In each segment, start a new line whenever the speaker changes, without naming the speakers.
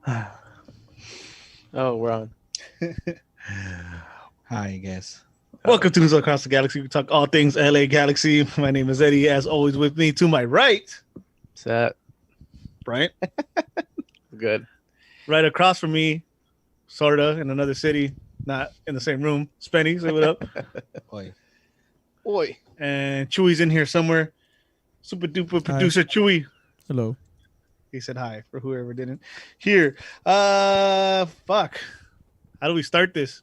Oh, we're on.
Hi, I guess.
Welcome to News Across the Galaxy. We talk all things LA Galaxy. My name is Eddie. As always, with me to my right,
Set.
Bryant.
Good.
Right across from me, sorta in another city, not in the same room. Spenny, say what up.
Oi.
Oi.
And Chewy's in here somewhere. Super duper
Hi.
producer Chewy.
Hello.
He said hi for whoever didn't hear. Fuck. How do we start this?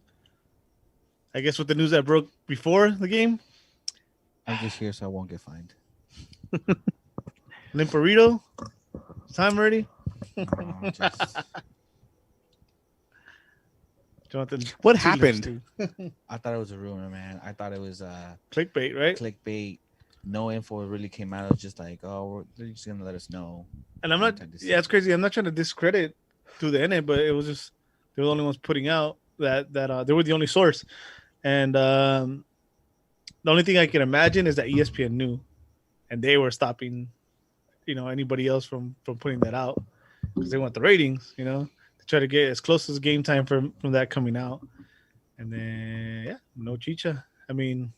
I guess with the news that broke before the game.
I'm just here so I won't get fined.
Limperito. Time already.
Just,
Jonathan,
What
Chewy
happened?
lives too.
I thought it was a rumor, man. I thought it was
Clickbait, right?
clickbait. No info really came out. It was just like, they're just gonna let us know.
And I'm not. Yeah, it's crazy. I'm not trying to discredit to the NA, but it was just they were the only ones putting out that they were the only source, and the only thing I can imagine is that ESPN knew, and they were stopping, anybody else from putting that out because they want the ratings, to try to get as close as game time from that coming out, and then no Chicha. I mean,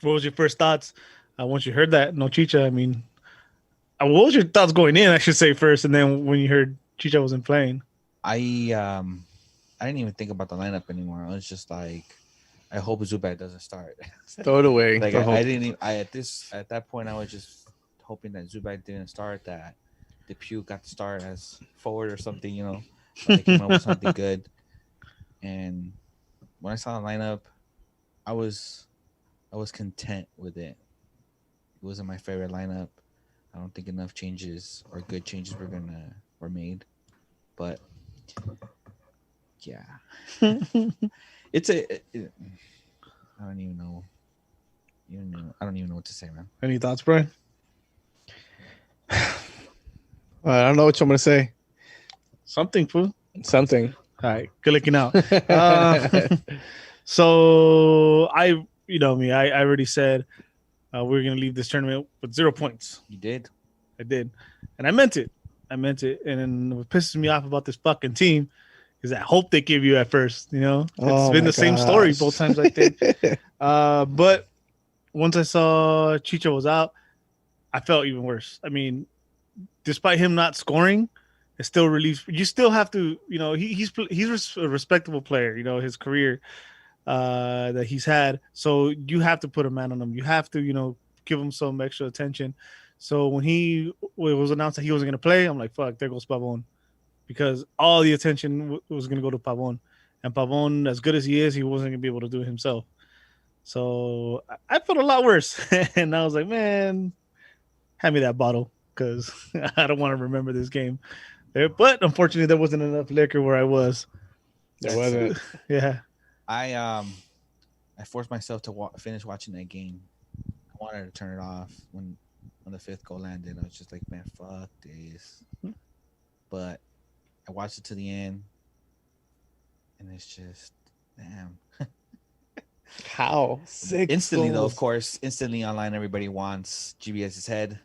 what was your first thoughts once you heard that no Chicha? I mean, what was your thoughts going in? I should say first, and then when you heard Chicha wasn't playing.
I didn't even think about the lineup anymore. I was just like, I hope Zubac doesn't start.
Throw it away.
Like
Throw hope.
I didn't. Even, I at that point I was just hoping that Zubac didn't start. That Depew got to start as forward or something. Or they came up with something good. And when I saw the lineup, I was content with it. It wasn't my favorite lineup. I don't think enough changes or good changes were made. But yeah, it's I don't even know. I don't even know what to say, man.
Any thoughts, Brian?
I don't know what I'm gonna say.
Something, fool.
Something.
All right, good looking out. So I, me, I already said we were gonna leave this tournament with 0 points.
You did.
I did, and I meant it. And then what pisses me off about this fucking team is that hope they give you at first. It's been the same story both times, I think. But once I saw Chicho was out, I felt even worse. I mean, despite him not scoring, it still relieves. You still have to, he's a respectable player. His career that he's had. So you have to put a man on him. You have to, give him some extra attention. So when it was announced that he wasn't going to play, I'm like, fuck, there goes Pavon. Because all the attention was going to go to Pavon. And Pavon, as good as he is, he wasn't going to be able to do it himself. So I felt a lot worse. And I was like, man, hand me that bottle because I don't want to remember this game. But unfortunately, there wasn't enough liquor where I was.
There wasn't.
Yeah.
I forced myself to finish watching that game. I wanted to turn it off when the fifth goal landed. I was just like, man, fuck this. But I watched it to the end, and it's just, damn.
How?
Instantly, though, of course, instantly online, everybody wants GBS's head.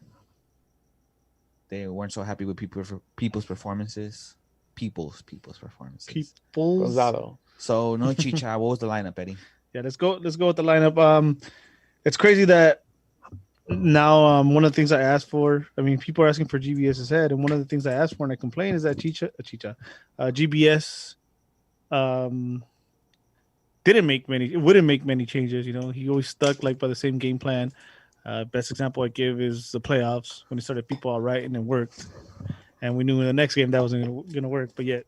They weren't so happy with people's performances. People's performances.
Rosado.
So no Chicha. What was the lineup, Eddie?
Yeah, let's go with the lineup. It's crazy that now one of the things I asked for, I mean, people are asking for GBS's head, and one of the things I asked for and I complain is that GBS wouldn't make many changes. He always stuck like by the same game plan. Best example I give is the playoffs when he started people all right and it worked, and we knew in the next game that wasn't gonna work, but yet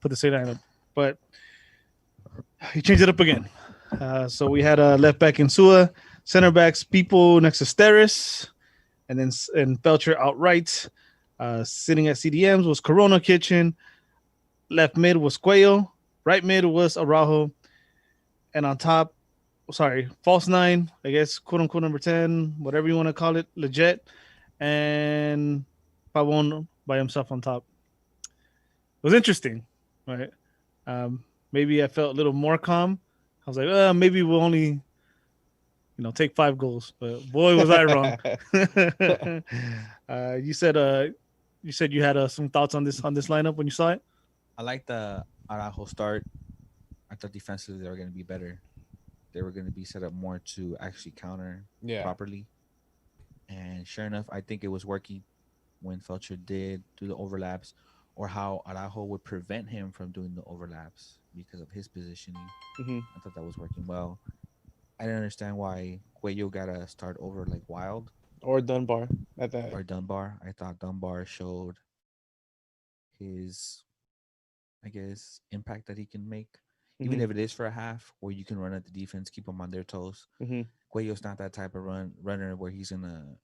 put the same lineup. But he changed it up again. So we had a left back in Sua, center backs people next to Steris, and then Belcher outright. Sitting at CDMs was Corona Kitchen. Left mid was Cuello. Right mid was Araujo. And on top, false nine, I guess, quote unquote number 10, whatever you want to call it, legit. And Pavon by himself on top. It was interesting, right? Maybe I felt a little more calm. I was like, maybe we'll only, take 5 goals. But boy, was I wrong. You said you said you had some thoughts on this lineup when you saw it.
I like the Araujo start. I thought defensively they were going to be better. They were going to be set up more to actually counter properly. And sure enough, I think it was working when Felcher did do the overlaps, or how Araujo would prevent him from doing the overlaps because of his positioning.
Mm-hmm.
I thought that was working well. I didn't understand why Cuello got to start over like Wild
Or Dunbar at that.
or Dunbar. I thought Dunbar showed his, I guess, impact that he can make. Even if it is for a half, where you can run at the defense, keep them on their toes. Cuello's not that type of runner where he's gonna,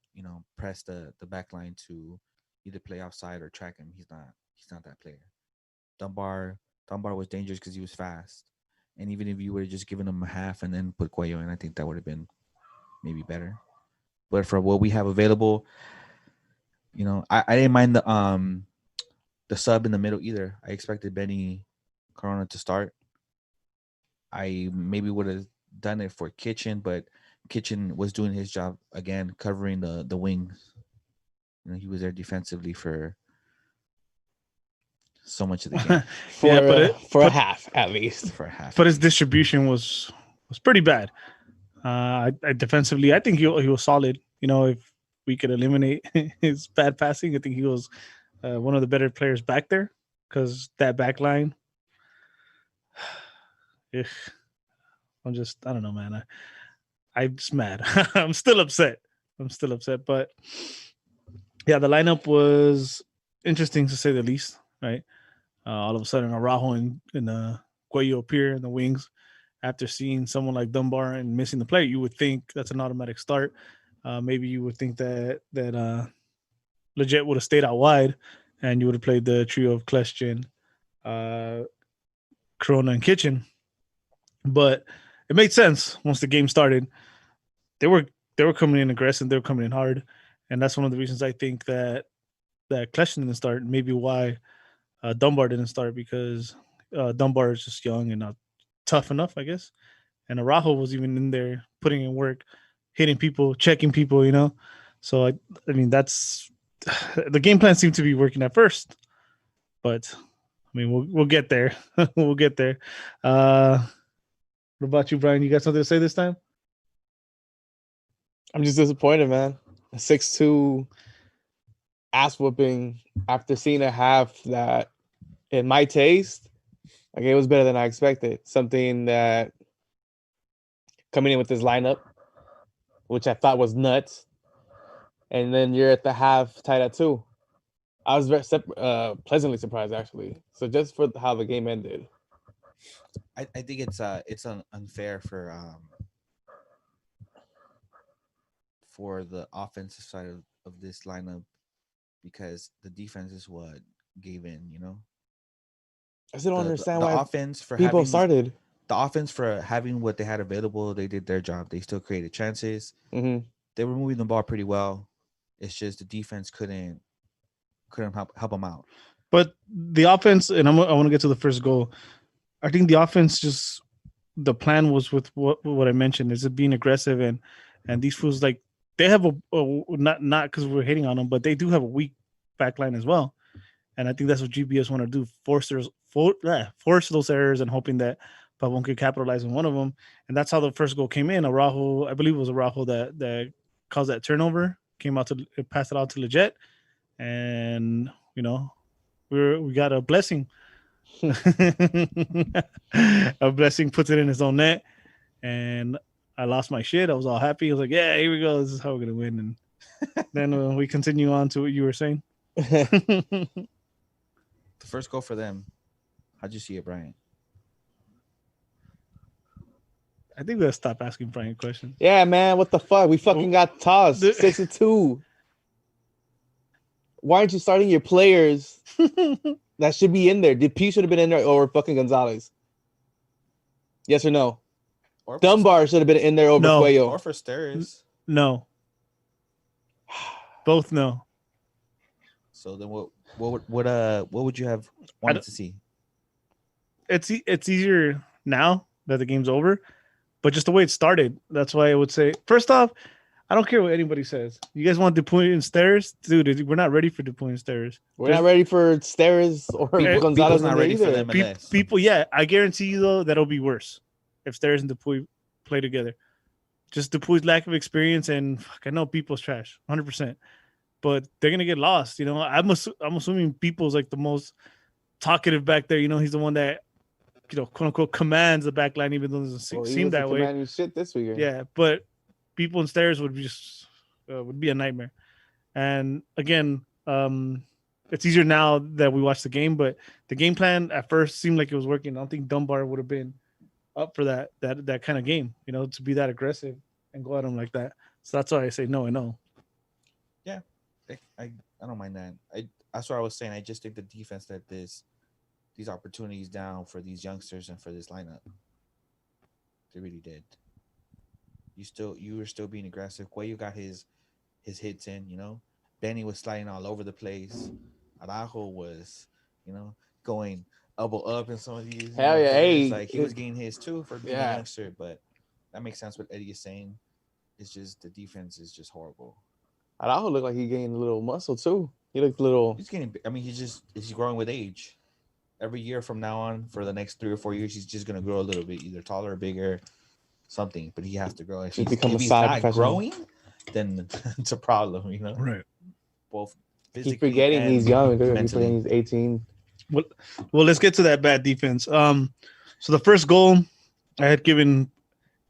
press the back line to either play offside or track him. He's not that player. Dunbar was dangerous because he was fast, and even if you would have just given him a half and then put Cuello in, I think that would have been maybe better. But for what we have available, I didn't mind the sub in the middle either. I expected Benny Corona to start. I maybe would have done it for Kitchen, but Kitchen was doing his job again, covering the wings. He was there defensively for so much of the game.
For a half at least.
For a half.
But his distribution was pretty bad. I defensively, I think he was solid. If we could eliminate his bad passing, I think he was one of the better players back there, because that back line. I don't know, man. I'm just mad. I'm still upset. But yeah, the lineup was interesting to say the least, right? All of a sudden, Araujo and Cuello appear in the wings. After seeing someone like Dunbar and missing the play, you would think that's an automatic start. Maybe you would think that Leggett would have stayed out wide, and you would have played the trio of Kleshchin, Corona, and Kitchen. But it made sense once the game started. They were coming in aggressive. They were coming in hard, and that's one of the reasons I think that Kleshchin didn't start. Maybe why Dunbar didn't start, because Dunbar is just young and not tough enough, I guess. And Araujo was even in there putting in work, hitting people, checking people. So I mean, that's the game plan seemed to be working at first, but I mean, we'll get there. We'll get there. What about you, Brian? You got something to say this time?
I'm just disappointed, man. A 6-2 ass whooping after seeing a half that, in my taste, it was better than I expected. Something that coming in with this lineup, which I thought was nuts, and then you're at the half tied at 2. I was very pleasantly surprised, actually. So just for how the game ended.
I think it's unfair for the offensive side of this lineup, because the defense is what gave in.
I still don't understand
the
why
offense for
people started.
The offense, for having what they had available, they did their job. They still created chances.
Mm-hmm.
They were moving the ball pretty well. It's just the defense couldn't help them out.
But the offense, and I want to get to the first goal. I think the offense, just the plan was with what I mentioned, is it being aggressive, and these fools, like, they have a not because we're hating on them, but they do have a weak back line as well. And I think that's what GBS want to do, force those errors, and hoping that Pavon could capitalize on one of them. And that's how the first goal came in. Araujo, I believe it was Araujo that caused that turnover, passed it out to Leggett, and we got a blessing. A blessing puts it in his own net, and I lost my shit. I was all happy. I was like, yeah, here we go. This is how we're gonna win. And then we continue on to what you were saying.
The first goal for them, how'd you see it, Brian?
I think we gotta stop asking Brian questions.
Yeah, man, what the fuck? We fucking got tossed 6-2. Why aren't you starting your players that should be in there? DP should have been in there over fucking Gonzalez. Yes or no?
Or
Dunbar should have been in there over Cuello.
Or for Steres.
No. Both no.
So then what would you have wanted to see?
It's easier now that the game's over, but just the way it started. That's why I would say, first off, I don't care what anybody says. You guys want Dupuy and Steres? Dude, we're not ready for Dupuy and Steres.
We're not ready for Steres or
People's
Gonzalez
not
in
ready for
either.
them MLS.
People, yeah, I guarantee you though that'll be worse if Steres and Dupuy play together. Just Dupuy's lack of experience, and I know people's trash, 100%. But they're gonna get lost. You know, I'm assuming people's like the most talkative back there. You know, he's the one that, you know, quote unquote commands the back line, even though it doesn't seem that way.
Commanding shit this weekend.
Yeah, but people in Stairs would be a nightmare. And again, it's easier now that we watch the game, but the game plan at first seemed like it was working. I don't think Dunbar would have been up for that kind of game, you know, to be that aggressive and go at him like that. So that's why I say no and no.
Yeah, I don't mind that. That's what I was saying. I just think the defense let these opportunities down for these youngsters and for this lineup. They really did. You were still being aggressive. Cuello got his hits in, you know. Benny was sliding all over the place. Araujo was, you know, going elbow up in some of these.
Hell yeah, hey,
like he was getting his too for being a youngster, but that makes sense what Eddie is saying. It's just the defense is just horrible.
Araujo looked like he gained a little muscle too. He looked a little.
He's getting. I mean, he's growing with age. Every year from now on, for the next 3 or 4 years, he's just gonna grow a little bit, either taller or bigger, something. But he has to grow. If he's not growing, then it's a problem, you know.
Right.
Both
He's
physically
forgetting
and
he's young. He's
mentally.
forgetting he's 18.
Well, let's get to that bad defense. So the first goal, I had given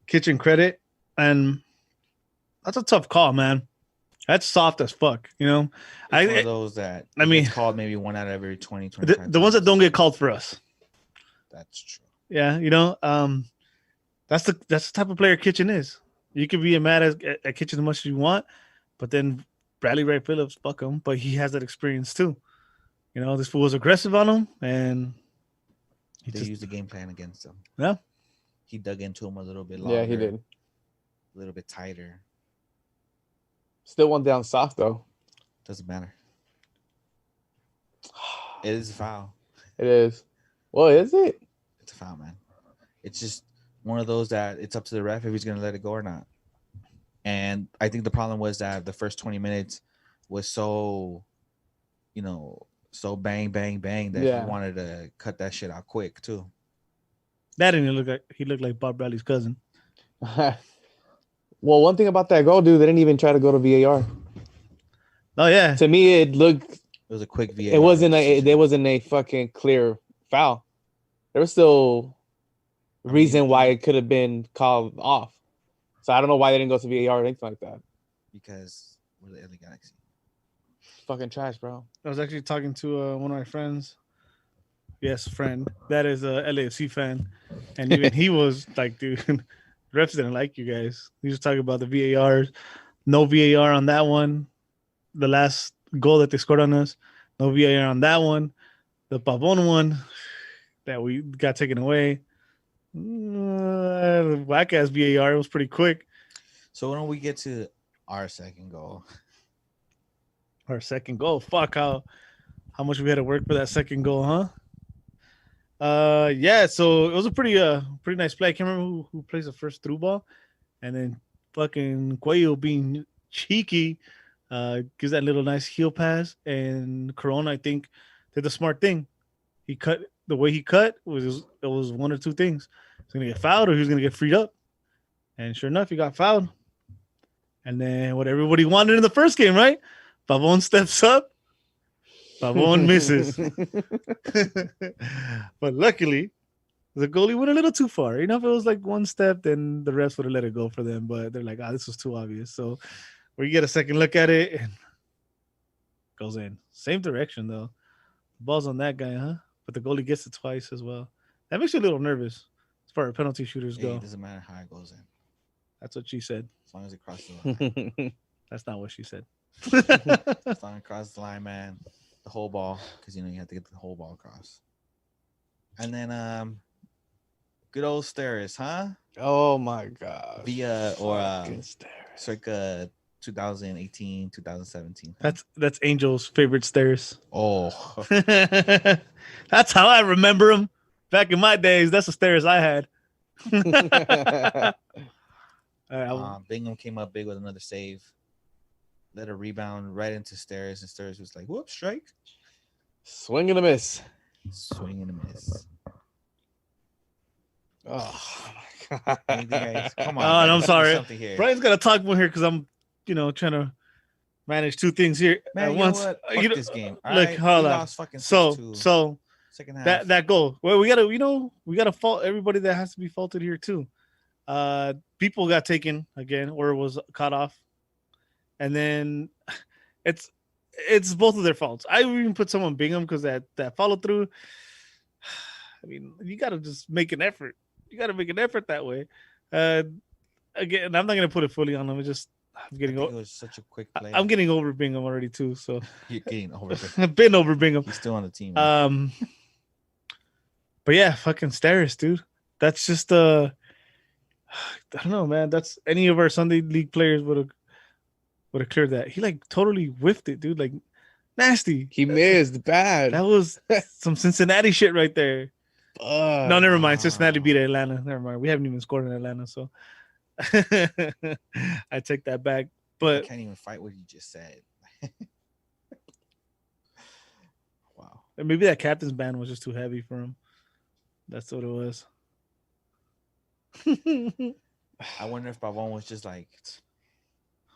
Kitchen credit, and that's a tough call, man. That's soft as fuck, you know.
It's one of those that
I mean,
called maybe 1 out of every 20, 25
the ones that don't get called for us.
That's true.
Yeah, you know, that's the type of player Kitchen is. You can be mad at Kitchen as much as you want, but then Bradley Wright Phillips, fuck him, but he has that experience too. You know, this fool was aggressive on him, and
they used the game plan against him.
Yeah,
he dug into him a little bit longer.
Yeah, he did.
A little bit tighter.
Still one down soft though.
Doesn't matter. It is a foul.
It is. Well, is it?
It's a foul, man. It's just one of those that it's up to the ref if he's going to let it go or not. And I think the problem was that the first 20 minutes was so, you know, so bang, bang, bang that he wanted to cut that shit out quick too.
That didn't look like he looked like Bob Bradley's cousin.
Well, one thing about that goal, dude, they didn't even try to go to VAR.
Oh yeah.
To me, it looked.
It was a quick VAR.
It wasn't a fucking clear foul. There was still reason why it could have been called off. So I don't know why they didn't go to VAR or anything like that.
Because we're the LA Galaxy.
Fucking trash, bro.
I was actually talking to one of my friends. Yes, friend. That is a LAFC fan. And even he was like, dude, refs didn't like you guys. He was talking about the VARs. No VAR on that one. The last goal that they scored on us. No VAR on that one. The Pavon one that we got taken away. Whack ass VAR. It was pretty quick.
So when we get to our second goal.
Our second goal. Fuck how much we had to work for that second goal, huh? Yeah, so it was a pretty nice play. I can't remember who plays the first through ball, and then fucking Cuello being cheeky gives that little nice heel pass, and Corona I think did the smart thing. He cut the way he cut was one or two things. He's gonna get fouled or he was gonna get freed up, and sure enough, he got fouled. And then what everybody wanted in the first game, right? Pavon steps up. Pavon misses. But luckily, the goalie went a little too far. You know, if it was like one step, then the refs would have let it go for them. But they're like, this was too obvious. So we get a second look at it and goes in. Same direction, though. Ball's on that guy, huh? But the goalie gets it twice as well. That makes you a little nervous as far as penalty shooters go.
It doesn't matter how it goes in.
That's what she said.
As long as it crosses the line.
That's not what she said.
As long as it crosses the line, man. The whole ball, because you know you have to get the whole ball across. And then good old Steres, huh?
Oh my god.
Via or circa 2018, 2017.
That's Angel's favorite Stairs.
Oh.
That's how I remember him. Back in my days, that's the Stairs I had.
Bingham came up big with another save. Let a rebound right into Steres, and Steres was like, "Whoop, strike!"
Swing and a miss.
Swing and a miss.
Oh my god!
Anything, guys? Come on,
Oh,
guys.
I'm
Do
sorry.
something here.
Brian's got to talk more here because I'm, trying to manage two things here
Man,
at
you
once.
know what? Fuck this game. All
Look,
right?
hold
We
on.
lost fucking 6-2.
So
second half.
that goal. Well, we gotta fault everybody that has to be faulted here too. People got taken again or was caught off, and then it's both of their faults. I even put someone Bingham because that follow through. I mean, you gotta just make an effort. You gotta make an effort that way. Again, I'm not gonna put it fully on them. It's just I'm getting
it was such a quick play.
I'm getting over Bingham already too. So
You're getting over.
I've been over Bingham.
He's still on the team. Man.
But yeah, fucking Steris, dude. That's just I don't know, man. That's any of our Sunday League players would have cleared that. He like totally whiffed it, dude. Like nasty.
He missed bad.
That was some Cincinnati shit right there. No, never mind. Cincinnati beat Atlanta. Never mind. We haven't even scored in Atlanta, so I take that back. But
I can't even fight what you just said. Wow.
Maybe that captain's band was just too heavy for him. That's what it was.
I wonder if Pavon was just like,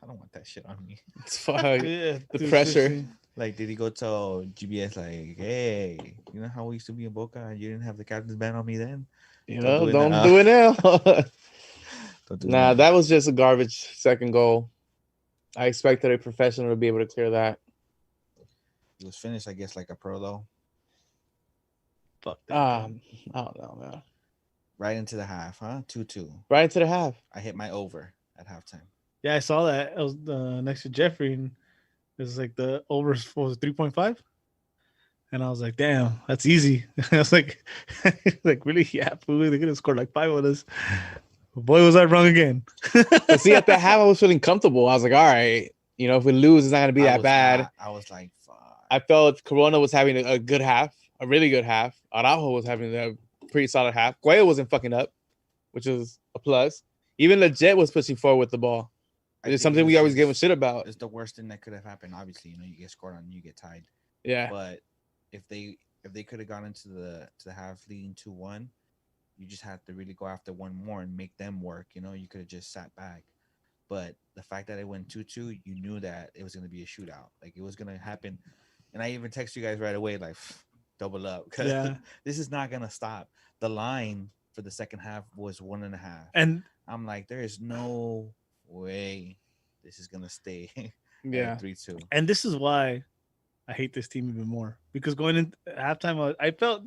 I don't want that shit on me.
It's fuck.
Yeah,
The pressure.
Like, did he go tell GBS like, hey, you know how we used to be in Boca and you didn't have the captain's band on me then?
You
Don't
know,
do it
don't do it now.
Don't do it
Nah,
now.
that was just a garbage second goal. I expected a professional to be able to clear that.
It was finished, I guess, like a pro though.
Fuck that.
I don't know, man.
Right into the half, huh? 2-2.
Right into the half.
I hit my over at halftime.
Yeah, I saw that. It was next to Jeffrey, and it was like the over was 3.5. And I was like, damn, that's easy. I was like, really? Yeah, fool, they're gonna score like 5 on us. Boy, was I wrong again.
But see, at the half, I was feeling comfortable. I was like, all right, if we lose, it's not gonna be that bad.
I was like, fuck.
I felt Corona was having a good half, a really good half. Araujo was having a pretty solid half. Cuello wasn't fucking up, which is a plus. Even Legit was pushing forward with the ball. It's something we always give him shit about.
It's the worst thing that could have happened. Obviously, you get scored on, you get tied.
Yeah.
But if they could have gone into the half leading 2-1, you just have to really go after one more and make them work. You could have just sat back. But the fact that it went 2-2, you knew that it was going to be a shootout. Like, it was going to happen. And I even text you guys right away, like, double up. Because this is not going to stop. The line for the second half was 1.5.
And
I'm like, there is no way this is going to stay
Yeah.
3-2.
And this is why I hate this team even more. Because going into halftime, I felt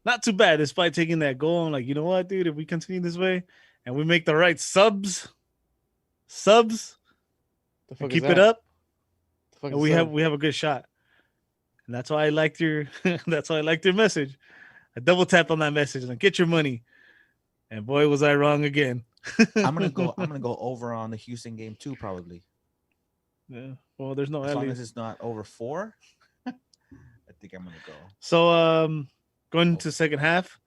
not too bad despite taking that goal. I'm like, you know what, dude? If we continue this way and we make the right subs, and keep it up, and we have a good shot. And that's why I liked your message. I double tapped on that message and get your money. And boy, was I wrong again.
I'm gonna go over on the Houston game too, probably.
Yeah. Well, there's no
as long
LA.
as it's not over 4. I think I'm gonna go.
So going into the second half,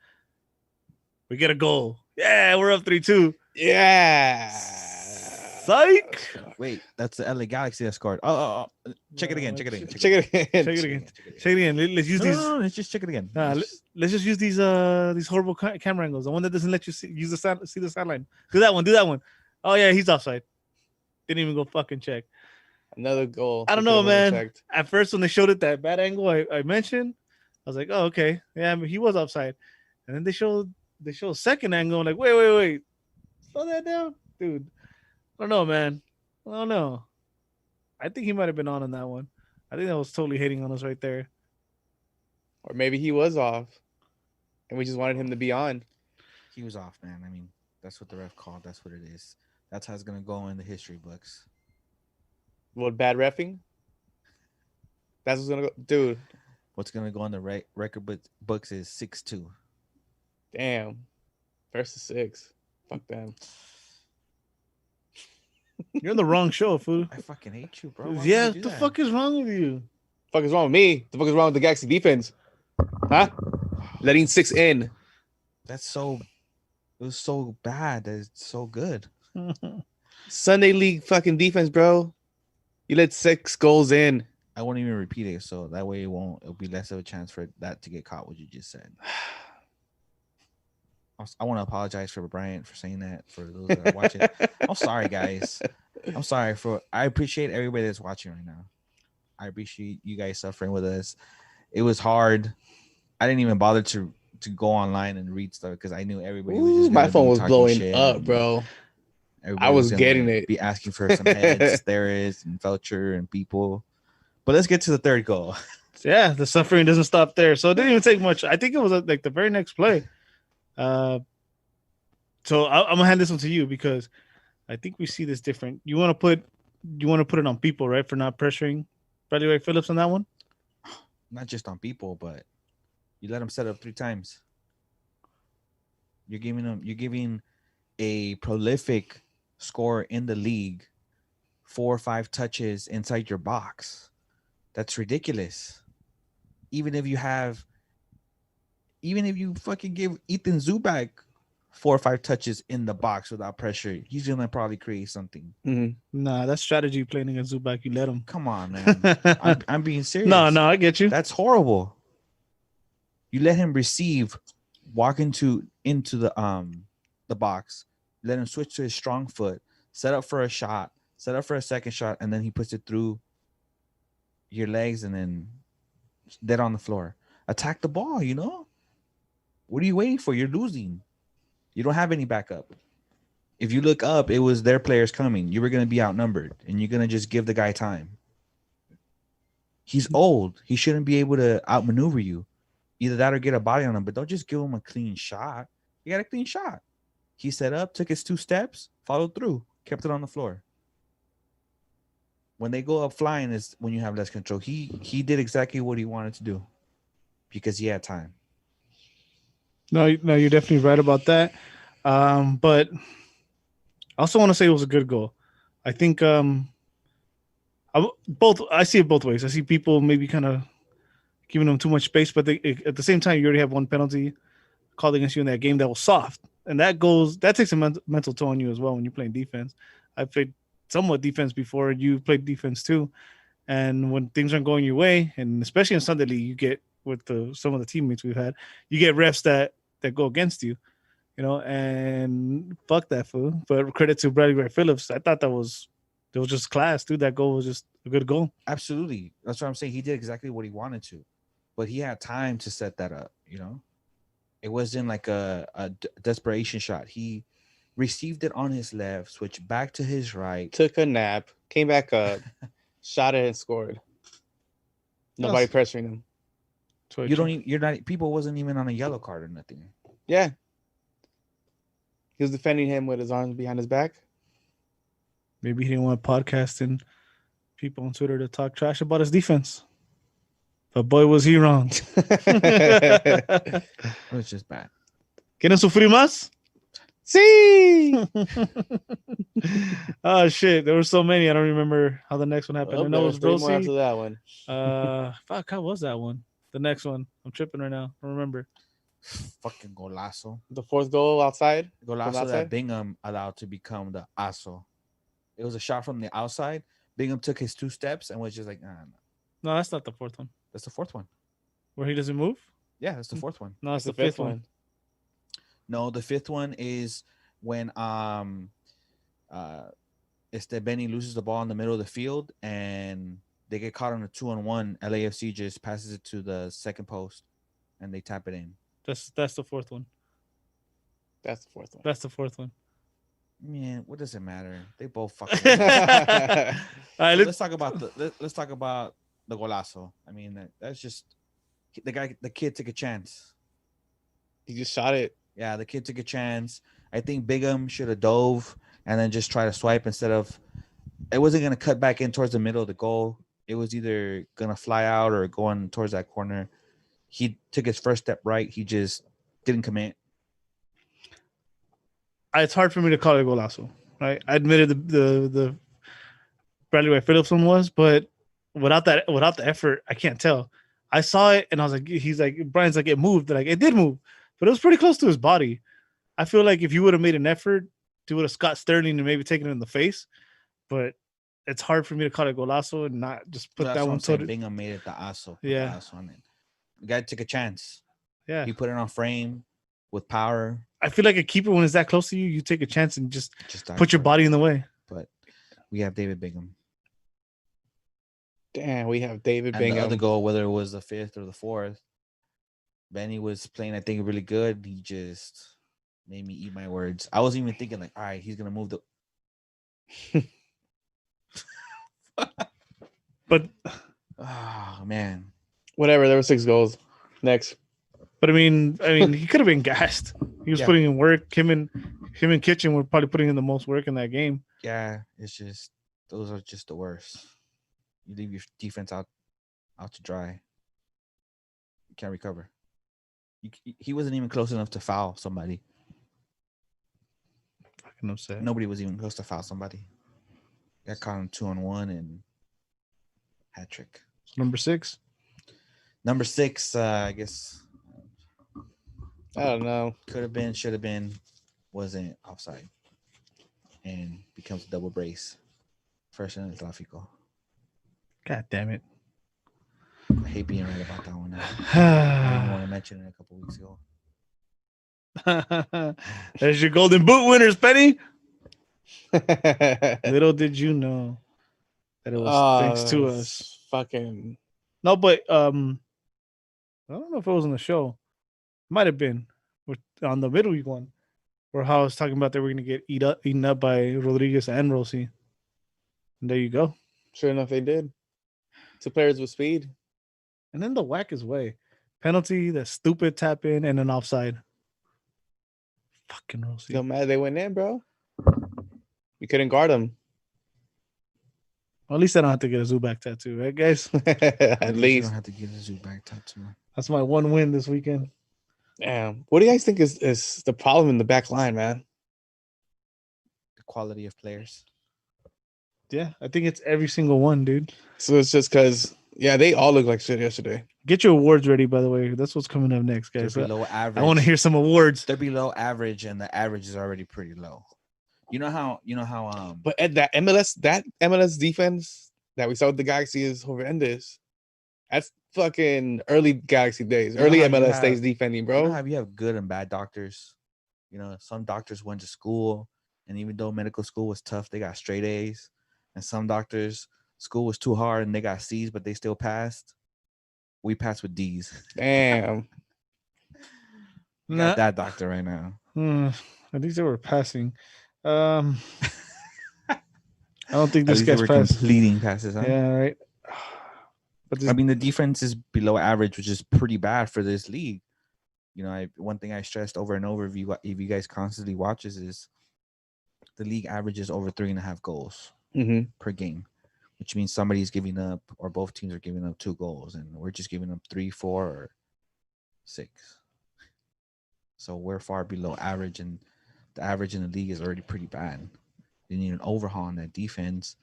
we get a goal. Yeah, we're up 3-2.
Yeah.
Psych.
Wait, that's the LA Galaxy that scored. Oh, check it again.
Check it again.
Check it again. Let's use these.
No, let's just check it again.
Let's just use these horrible camera angles. The one that doesn't let you see the sideline. Do that one. Oh yeah, he's offside. Didn't even go fucking check.
Another goal.
I don't know, man. At first, when they showed it that bad angle I mentioned, I was like, oh okay, yeah, I mean, he was offside. And then they showed a second angle. I'm like, wait, slow that down, dude. I don't know, man. I don't know. I think he might have been on that one. I think that was totally hating on us right there.
Or maybe he was off, and we just wanted him to be on.
He was off, man. I mean, that's what the ref called. That's what it is. That's how it's gonna go in the history books.
What, bad reffing? That's what's gonna go, dude.
What's gonna go on the record books is 6-2.
Damn. First to 6. Fuck them.
You're on the wrong show, fool.
I fucking hate you, bro. Why
Yeah,
would you do
the
that?
fuck is wrong with you?
Fuck is wrong with me? The fuck is wrong with the Galaxy defense? Huh? Letting 6 in.
That's so. It was so bad that it's so good.
Sunday league fucking defense, bro. You let 6 goals in.
I won't even repeat it, so that way it'll be less of a chance for that to get caught. What you just said. I want to apologize for Bryant for saying that. For those that are watching, I'm sorry, guys. I appreciate everybody that's watching right now. I appreciate you guys suffering with us. It was hard. I didn't even bother to go online and read stuff because I knew everybody was just
my phone was blowing up, bro. I was getting it.
Be asking for some heads, Theris and Felcher and people. But let's get to the third goal.
Yeah, the suffering doesn't stop there. So it didn't even take much. I think it was like the very next play. So I'm gonna hand this one to you because I think we see this different. You want to put it on people, right, for not pressuring Bradley Wright Phillips on that one?
Not just on people, but you let him set up 3 times. You're giving a prolific scorer in the league 4 or 5 touches inside your box. That's ridiculous. Even if you fucking give Ethan Zubak 4 or 5 touches in the box without pressure, he's gonna probably create something.
Mm-hmm. Nah, that's strategy playing against Zubak. You let him.
Come on, man. I'm being serious.
No, I get you.
That's horrible. You let him receive, walk into the box, let him switch to his strong foot, set up for a shot, set up for a second shot, and then he puts it through your legs and then dead on the floor. Attack the ball, you know? What are you waiting for? You're losing. You don't have any backup. If you look up, it was their players coming. You were going to be outnumbered, and you're going to just give the guy time. He's old. He shouldn't be able to outmaneuver you. Either that or get a body on him, but don't just give him a clean shot. You got a clean shot. He set up, took his 2 steps, followed through, kept it on the floor. When they go up flying is when you have less control. He did exactly what he wanted to do because he had time.
No, you're definitely right about that. But I also want to say it was a good goal. I think I see it both ways. I see people maybe kind of giving them too much space, but at the same time, you already have 1 penalty called against you in that game that was soft, and that takes a mental toll on you as well when you're playing defense. I played somewhat defense before. You played defense too, and when things aren't going your way, and especially in Sunday League, you get with some of the teammates we've had, you get refs that go against you, you know, and fuck that fool. But credit to Bradley Wright Phillips. I thought that was just class, dude. That goal was just a good goal.
Absolutely. That's what I'm saying. He did exactly what he wanted to, but he had time to set that up, you know? It wasn't like a desperation shot. He received it on his left, switched back to his right,
took a nap, came back up, shot it and scored. Nobody pressuring him.
People wasn't even on a yellow card or nothing.
Yeah. He was defending him with his arms behind his back.
Maybe he didn't want podcasting people on Twitter to talk trash about his defense. But boy, was he wrong.
It was just bad.
¿Quieren sufrir más?
Sí.
Oh shit! There were so many. I don't remember how the next one happened.
Well,
I know it was
3 more
Rosie.
after that one.
Fuck, how was that one? The next one. I'm tripping right now. I don't remember.
Fucking golazo.
The 4th goal outside.
Golazo that Bingham allowed to become the aso. It was a shot from the outside. Bingham took his 2 steps and was just like, nah.
No, that's not the 4th one.
That's the 4th one.
Where he doesn't move?
Yeah, that's the 4th one.
No, it's the 5th one.
No, the 5th one is when Benny loses the ball in the middle of the field and they get caught on a 2-on-1. LAFC just passes it to the second post and they tap it in.
That's the 4th one.
That's the 4th one.
That's the 4th one.
Man, what does it matter? They both fucking.
All right,
let's talk about the golazo. I mean, that's just the kid took a chance.
He just shot it.
Yeah, the kid took a chance. I think Bingham should have dove and then just try to swipe instead of. It wasn't going to cut back in towards the middle of the goal. It was either going to fly out or going towards that corner. He took his first step right. He just didn't commit.
It's hard for me to call it a golazo, right? I admitted the Bradley Wright Phillips one was, but without the effort, I can't tell. I saw it and I was like, Brian's like, it moved. Like, it did move, but it was pretty close to his body. I feel like if you would have made an effort, do it a Scott Sterling and maybe taking it in the face, but it's hard for me to call it golazo and not just put
That's
that
what
one
I'm saying.
to
Bingham made it the aso.
Yeah.
The aso on it. The guy took a chance.
Yeah.
He put it on frame with power.
I feel like a keeper, when it's that close to you, you take a chance and just
dive
put your
for it.
body in the way.
But we have David Bingham.
Damn, we have David
And
Bingham.
the other goal, whether it was the 5th or the 4th, Benny was playing, I think, really good. He just made me eat my words. I wasn't even thinking, like, all right, he's going to move the...
But
Oh, man.
Whatever, there were 6 goals. Next.
But I mean, he could have been gassed. He was putting in work. Him and Kitchen were probably putting in the most work in that game.
Yeah, it's just, those are just the worst. You leave your defense out to dry. You can't recover. He wasn't even close enough to foul somebody.
Fucking upset.
Nobody was even close to foul somebody. Got caught on 2-on-1 and hat trick.
So number 6.
Number 6, I guess.
I don't know.
Could have been, should have been, wasn't offside. And becomes a double brace. First in El Trafico.
God damn it.
I hate being right about that one now. I didn't want to mention it a couple weeks ago.
There's your golden boot winners, Penny. Little did you know that it was thanks to us.
Fucking.
No, but I don't know if it was on the show. Might have been on the midweek one, where I was talking about they were going to get eaten up by Rodriguez and Rossi. And there you go.
Sure enough, they did. 2 players with speed.
And then the whack is way. Penalty, that stupid tap in, and an offside. Fucking Rossi.
Still mad they went in, bro. We couldn't guard them.
Well, at least I don't have to get a Zubac tattoo, right, guys?
At
You
least.
don't have to get a Zubac tattoo.
That's my one win this weekend.
Damn. What do you guys think is the problem in the back line, man?
The quality of players.
Yeah, I think it's every single one, dude.
So it's just because, they all look like shit yesterday.
Get your awards ready, by the way. That's what's coming up next,
They're
guys.
below average.
I want to hear some awards.
They're below average, and the average is already pretty low. You know how
But at that MLS defense that we saw with the Galaxy is horrendous. That's fucking early Galaxy days, early
how you
MLS
have-
days defending, bro.
You know how you have good and bad doctors. You know, some doctors went to school, and even though medical school was tough, they got straight A's. And some doctors, school was too hard, and they got C's, but they still passed. We passed with D's.
Damn.
You got that doctor right now.
At least they were passing. I don't think
At
this
least they
guy's
were
passed.
completing passes, huh?
Yeah, right. But this,
I mean, the defense is below average, which is pretty bad for this league. You know, one thing I stressed over and over, if you guys constantly watches, is the league averages over 3.5 goals per game, which means somebody's giving up, or both teams are giving up 2 goals, and we're just giving up 3, 4, or 6. So we're far below average, and the average in the league is already pretty bad. You need an overhaul on that defense,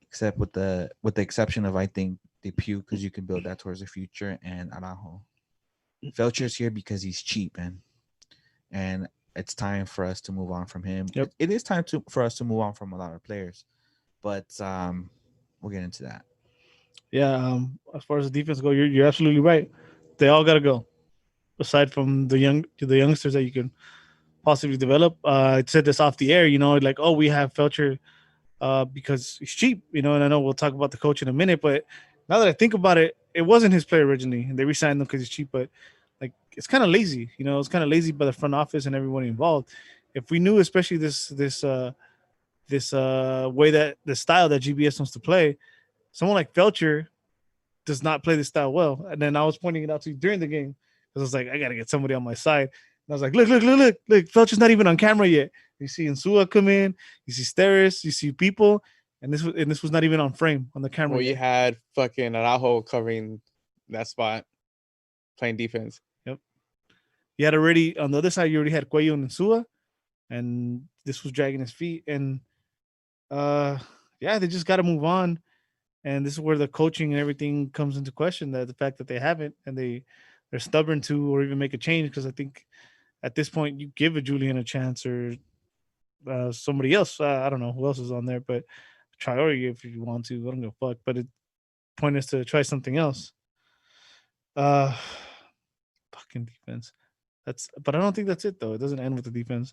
except with the exception of, I think, Depew, because you can build that towards the future, and Araujo. Felcher's here because he's cheap, man, and it's time for us to move on from him.
Yep.
It is time for us to move on from a lot of players, but we'll get into that.
yeah. As far as the defense go, you're absolutely right. They all got to go. Aside from the youngsters that you can possibly develop. I said this off the air, like, oh, we have Felcher because he's cheap, and I know we'll talk about the coach in a minute, but now that I think about it, it wasn't his play originally, and they re-signed him because he's cheap, but like, it's kind of lazy, it's kind of lazy by the front office and everyone involved. If we knew, especially this way that the style that GBS wants to play, someone like Felcher does not play this style well. And then I was pointing it out to you during the game, because I was like, I got to get somebody on my side. And I was like, look, Felcher's not even on camera yet. You see Insua come in, you see Steris, you see people, and this was not even on frame on the camera.
Well, you had fucking Araujo covering that spot, playing defense.
Yep. You had already, on the other side, you already had Cuello and Insua, and this was dragging his feet. And they just got to move on. And this is where the coaching and everything comes into question, that the fact that they haven't, and they're stubborn to or even make a change, because I think at this point you give a Julian a chance, or somebody else. I don't know who else is on there, but Traore if you want to. I don't give a fuck. But the point is to try something else. Uh, fucking defense. But I don't think that's it though. It doesn't end with the defense.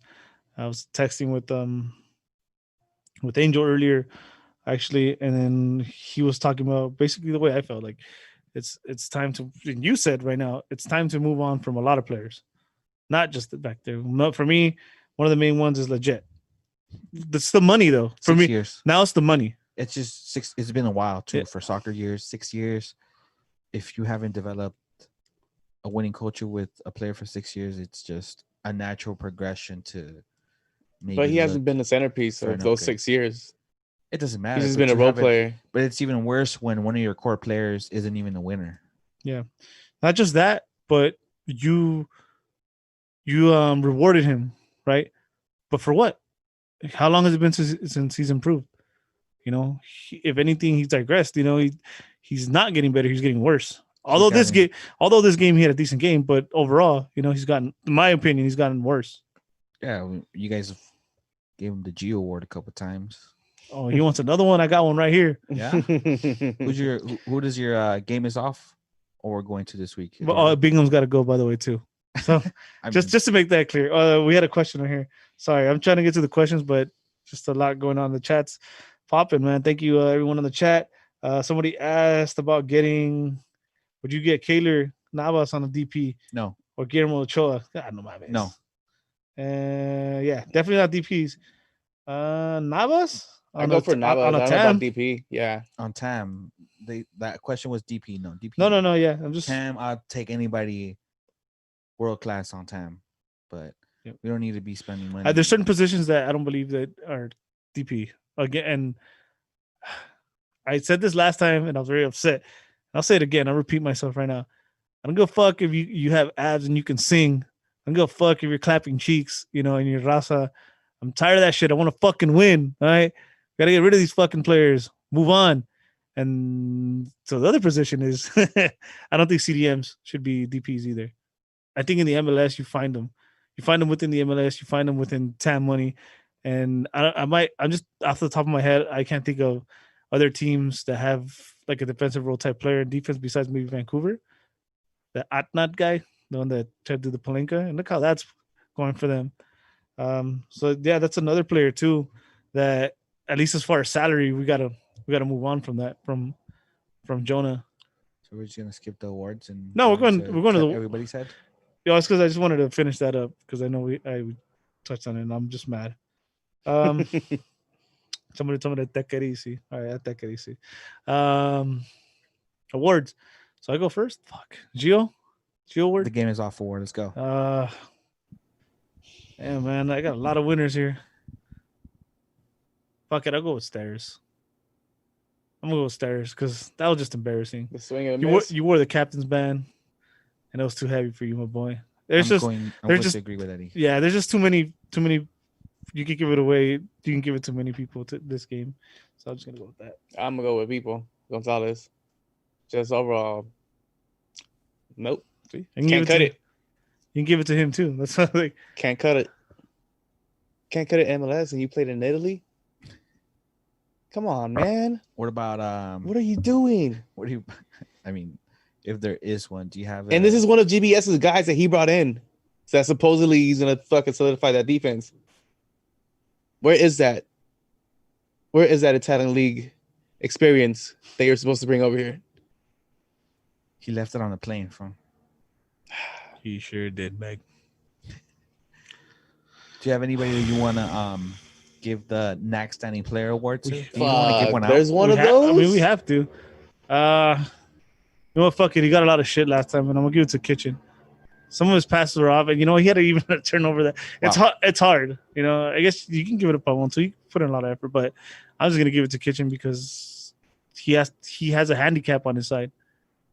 I was texting with Angel earlier, actually, and then he was talking about basically the way I felt like it's time to. And you said right now it's time to move on from a lot of players, not just the back there. Not for me. One of the main ones is legit. That's the money though. For
6
me,
years.
now it's the money.
It's just 6. It's been a while too
Yeah.
for soccer years. 6 years. If you haven't developed a winning culture with a player for 6 years, it's just a natural progression to maybe.
But he hasn't
look
been the centerpiece
for
of
an
those
upgrade.
6 years.
It doesn't matter.
He's just
but
been a
you
role
haven't-
player.
But it's even worse when one of your core players isn't even a winner.
Yeah, not just that, but you rewarded him, right? But for what? How long has it been since he's improved? You know, if anything, he's digressed. You know, he's not getting better; he's getting worse. Although this game, he had a decent game, but overall, you know, he's gotten, in my opinion, he's gotten worse.
Yeah, you guys have gave him the Geo Award a couple times.
Oh, he wants another one. I got one right here.
Yeah. Who does your game is off or we're going to this week?
But Bingham's got to go, by the way, too. So just to make that clear, we had a question on here. Sorry, I'm trying to get to the questions, but just a lot going on in the chats. Popping, man. Thank you, everyone in the chat. Somebody asked about would you get Kaylor Navas on a DP?
No.
Or Guillermo Ochoa? God, no, my bad.
No.
Yeah, definitely not DPs. Navas?
I go for Navas. I don't know about DP. Yeah.
On TAM, that question was DP. No, DP.
No. Yeah, I'm just
TAM. I'll take anybody world class on TAM, but we don't need to be spending money.
There's certain positions that I don't believe that are DP again. And I said this last time, and I was very upset. I'll say it again. I'll repeat myself right now. I don't give a fuck if you have abs and you can sing. I don't give a fuck if you're clapping cheeks, you know, and you're raza. I'm tired of that shit. I want to fucking win. All right. Gotta get rid of these fucking players. Move on. And so the other position is I don't think CDMs should be DPs either. I think in the MLS you find them. You find them within the MLS, you find them within TAM money. And I'm just off the top of my head, I can't think of other teams that have like a defensive role type player in defense besides maybe Vancouver. The Atnat guy, the one that tried to do the Palenka, and look how that's going for them. So yeah, that's another player too that at least as far as salary, we gotta move on from that from Jonah.
So we're just gonna skip the awards and
no, we're going to the
everybody's head.
Yeah, it's because I just wanted to finish that up because I know I touched on it and I'm just mad. Somebody told me that take it easy. All right, take it easy. Awards. So I go first. Fuck. Gio award.
The game is off award. Let's go.
Yeah, man, I got a lot of winners here. Fuck it, I'll go with Stairs. I'm gonna go with Stairs because that was just embarrassing.
The swing and a miss.
You wore the captain's band, and it was too heavy for you, my boy.
I'm going to agree with Eddie.
Yeah, there's just too many. You can give it away. You can give it to many people to this game, so I'm just gonna go with that.
I'm gonna go with people. Gonzalez. Just overall, nope.
See?
Can't cut it.
You can give it to him too. That's like
can't cut it. Can't cut it MLS, and you played in Italy. Come on, man.
What about
What are you doing?
What do you? I mean, if there is one, do you have?
And this is one of GBS's guys that he brought in, so that supposedly he's gonna fucking solidify that defense. Where is that? Where is that Italian league experience that you're supposed to bring over here?
He left it on the plane from.
He sure did, Meg.
Do you have anybody that you want to give the next standing player award to? Do you want to give one out?
There's one of those.
I mean, we have to. You know what? Fuck it. He got a lot of shit last time, and I'm gonna give it to Kitchen. Some of his passes were off, and you know he had to even turn over that. It's hard. It's hard. You know, I guess you can give it up on one, so you put in a lot of effort. But I'm just gonna give it to Kitchen because he has a handicap on his side.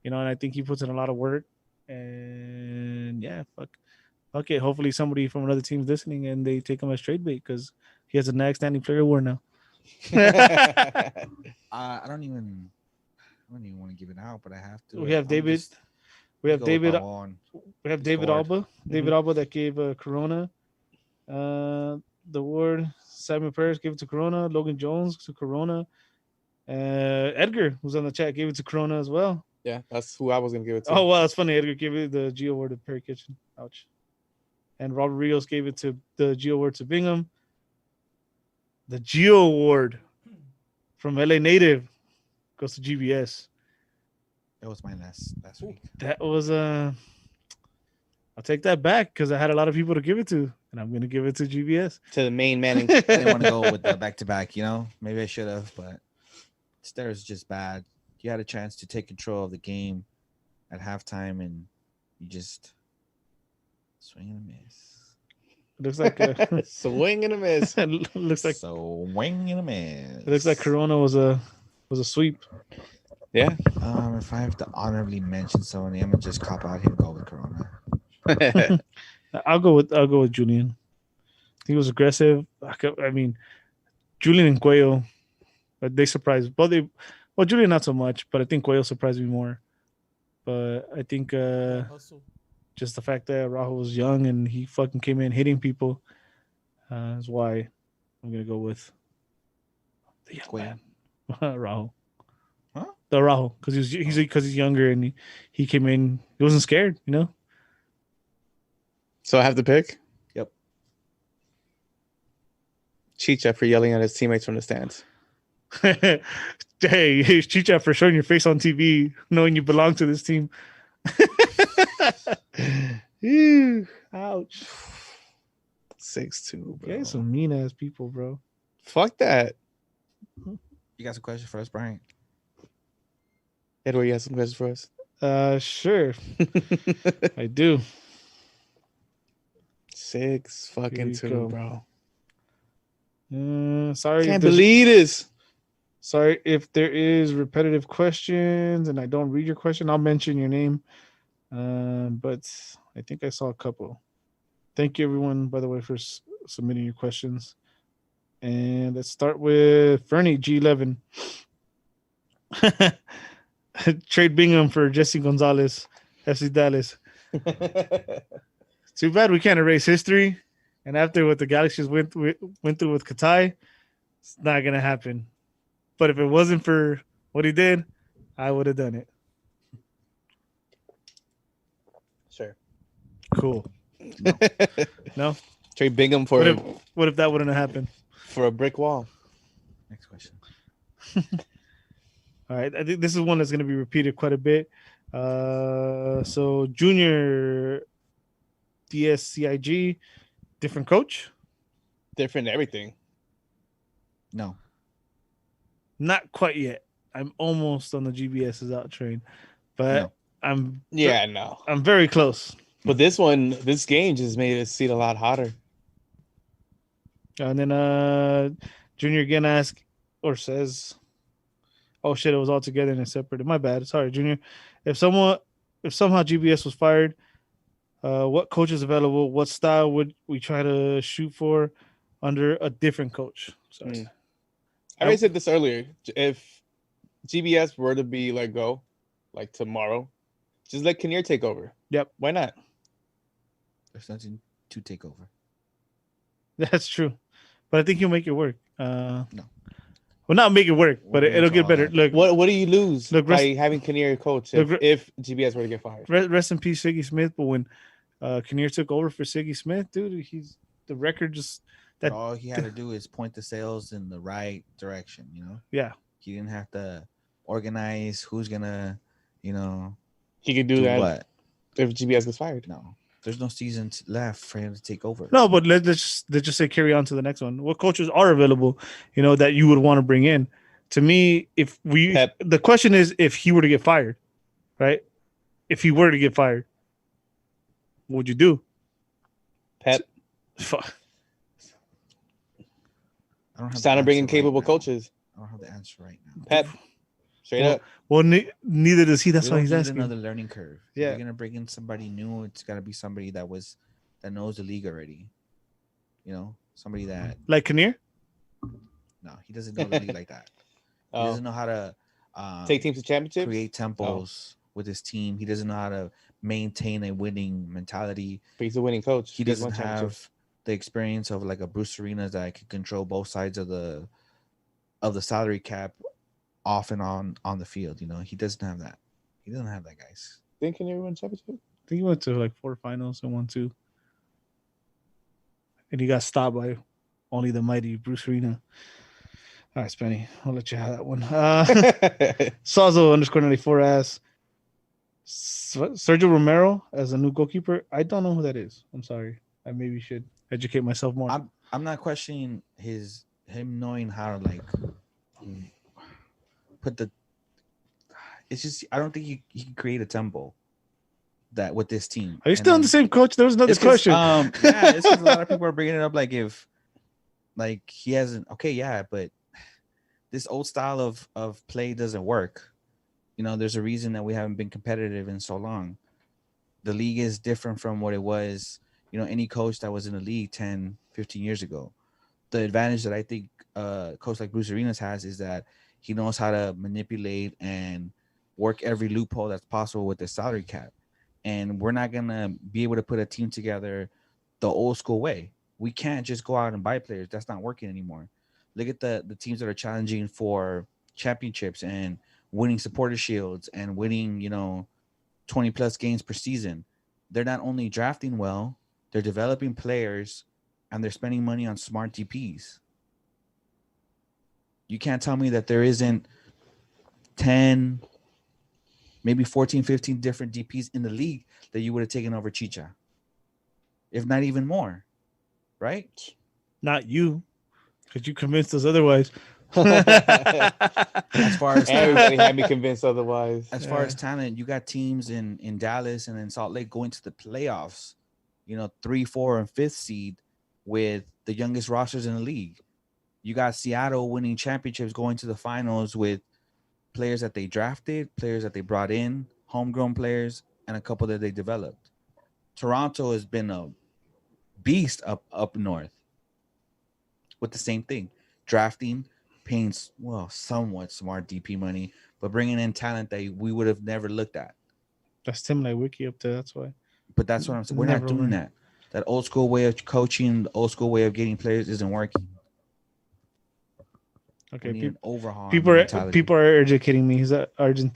You know, and I think he puts in a lot of work. And yeah, fuck it. Hopefully somebody from another team's listening and they take him as trade bait because he has a next standing player award now.
I don't even want to give it out, but I have to.
We have David. We have David Alba.
Scored.
David Alba that gave Corona the award. Simon Perez gave it to Corona. Logan Jones to Corona. Edgar, who's on the chat, gave it to Corona as well.
Yeah, that's who I was gonna give it to.
Oh, wow, that's funny. Edgar gave it the Geo Award to Perry Kitchen. Ouch. And Robert Rios gave it to the Geo Award to Bingham. The Geo Award from LA Native goes to GBS.
That was mine last week.
That was I'll take that back because I had a lot of people to give it to, and I'm gonna give it to GBS.
To the main man.
I didn't want to go with the back-to-back, you know. Maybe I should have, but Stairs just bad. You had a chance to take control of the game at halftime, and you just swing and a miss.
It looks like a
Swing and a miss.
looks like
swing and a miss.
it looks like Corona was a sweep.
Yeah.
If I have to honorably mention someone, I'm gonna just cop out here and go with Corona.
I'll go with Julian. He was aggressive. I mean, Julian and Cuello, they surprised. Well, Julian not so much, but I think Cuello surprised me more. But I think just the fact that Rahul was young and he fucking came in hitting people is why I'm gonna go with the young man, Rahul.
Huh?
The Rahul, because he's younger and he came in. He wasn't scared, you know.
So I have to pick?
Yep.
Chicha for yelling at his teammates from the stands.
Hey, Chicha for showing your face on TV, knowing you belong to this team. Ew, ouch.
6'2", bro.
You guys some mean ass people, bro.
Fuck that.
You got some questions for us, Brian?
Edward, you have some questions for us?
Sure. I do.
6 fucking 2, bro.
Sorry.
Can't believe this.
Sorry if there is repetitive questions and I don't read your question. I'll mention your name. But I think I saw a couple. Thank you, everyone, by the way, for submitting your questions. And let's start with Fernie G11. Trade Bingham for Jesse Gonzalez, FC Dallas. Too bad we can't erase history. And after what the Galaxies went through with Katai, it's not gonna happen. But if it wasn't for what he did, I would have done it.
Sure.
Cool. No?
Trade Bingham for
What if that wouldn't have happened?
for a brick wall.
Next question.
All right. I think this is one that's going to be repeated quite a bit. So Junior DSCIG, different coach?
Different everything.
No.
Not quite yet. I'm almost on the GBS's out train. But
No.
I'm
No.
I'm very close.
But this game just made it seat a lot hotter.
And then Junior again asks or says, oh shit, it was all together and it's separated. My bad. Sorry, Junior. If somehow GBS was fired, what coach is available? What style would we try to shoot for under a different coach? Sorry.
I already said this earlier. If GBS were to be let go, like tomorrow, just let Kinnear take over.
Yep.
Why not?
There's nothing to take over.
That's true. But I think he'll make it work.
No.
Well, not make it work, but it'll get better. Look,
What do you lose by having Kinnear coach
look,
if GBS were to get fired?
rest in peace, Siggy Smith. But when Kinnear took over for Siggy Smith, dude, the record just
But all he had to do is point the sails in the right direction, you know?
Yeah.
He didn't have to organize who's gonna, you know,
He could do that
what.
if GBS gets fired.
No. There's no season left for him to take over.
No, but let's just say carry on to the next one. What coaches are available, that you would want to bring in? To me, the question is if he were to get fired, right? If he were to get fired, what would you do?
Pep.
Fuck.
I don't have
It's time to bring in capable coaches.
I don't have the answer right now.
Pep. Straight up.
Well, neither does he. That's why he's asking.
Another learning curve.
Yeah.
If you're gonna bring in somebody new, it's gotta be somebody that knows the league already. Somebody that
Like Kinnear?
no, he doesn't know the league like that. He doesn't know how to
Take teams to championships.
create tempos with his team. He doesn't know how to maintain a winning mentality.
But he's a winning coach.
He
He's
doesn't
won championships.
have the experience of like a Bruce Arenas that can control both sides of the salary cap off and on the field. You know, he doesn't have that. He doesn't have that, guys.
Think can you win championship?
I think he went to like 4 finals and won 2. And he got stopped by only the mighty Bruce Arena. All right, Spenny, I'll let you have that one. Sazo _94 asks Sergio Romero as a new goalkeeper. I don't know who that is. I'm sorry. I maybe should educate myself more.
I'm not questioning him knowing how to like put the. It's just I don't think he can create a tempo that with this team.
Are you still on the same coach? There was another question.
Yeah, it's because a lot of people are bringing it up like if like he hasn't. Okay, yeah, but this old style of play doesn't work. You know, there's a reason that we haven't been competitive in so long. The league is different from what it was, you know, any coach that was in the league 10, 15 years ago. The advantage that I think a coach like Bruce Arenas has is that he knows how to manipulate and work every loophole that's possible with the salary cap. And we're not going to be able to put a team together the old school way. We can't just go out and buy players. That's not working anymore. Look at the teams that are challenging for championships and winning supporter shields and winning, you know, 20 plus games per season. They're not only drafting well, they're developing players and they're spending money on smart DPs. You can't tell me that there isn't 10, maybe 14, 15 different DPs in the league that you would have taken over Chicha. If not even more. Right?
Not you, because you convinced us otherwise.
As far as
everybody had me convinced otherwise.
As far as talent, you got teams in Dallas and in Salt Lake going to the playoffs, you know, 3, 4, and 5th seed with the youngest rosters in the league. You got Seattle winning championships, going to the finals with players that they drafted, players that they brought in, homegrown players, and a couple that they developed. Toronto has been a beast up north with the same thing, drafting, paying somewhat smart DP money, but bringing in talent that we would have never looked at.
That's Tim Wiki up there. That's why.
But that's what I'm saying. We're not doing that. That old school way of coaching, the old school way of getting players isn't working.
Okay,
people
are educating me. He's that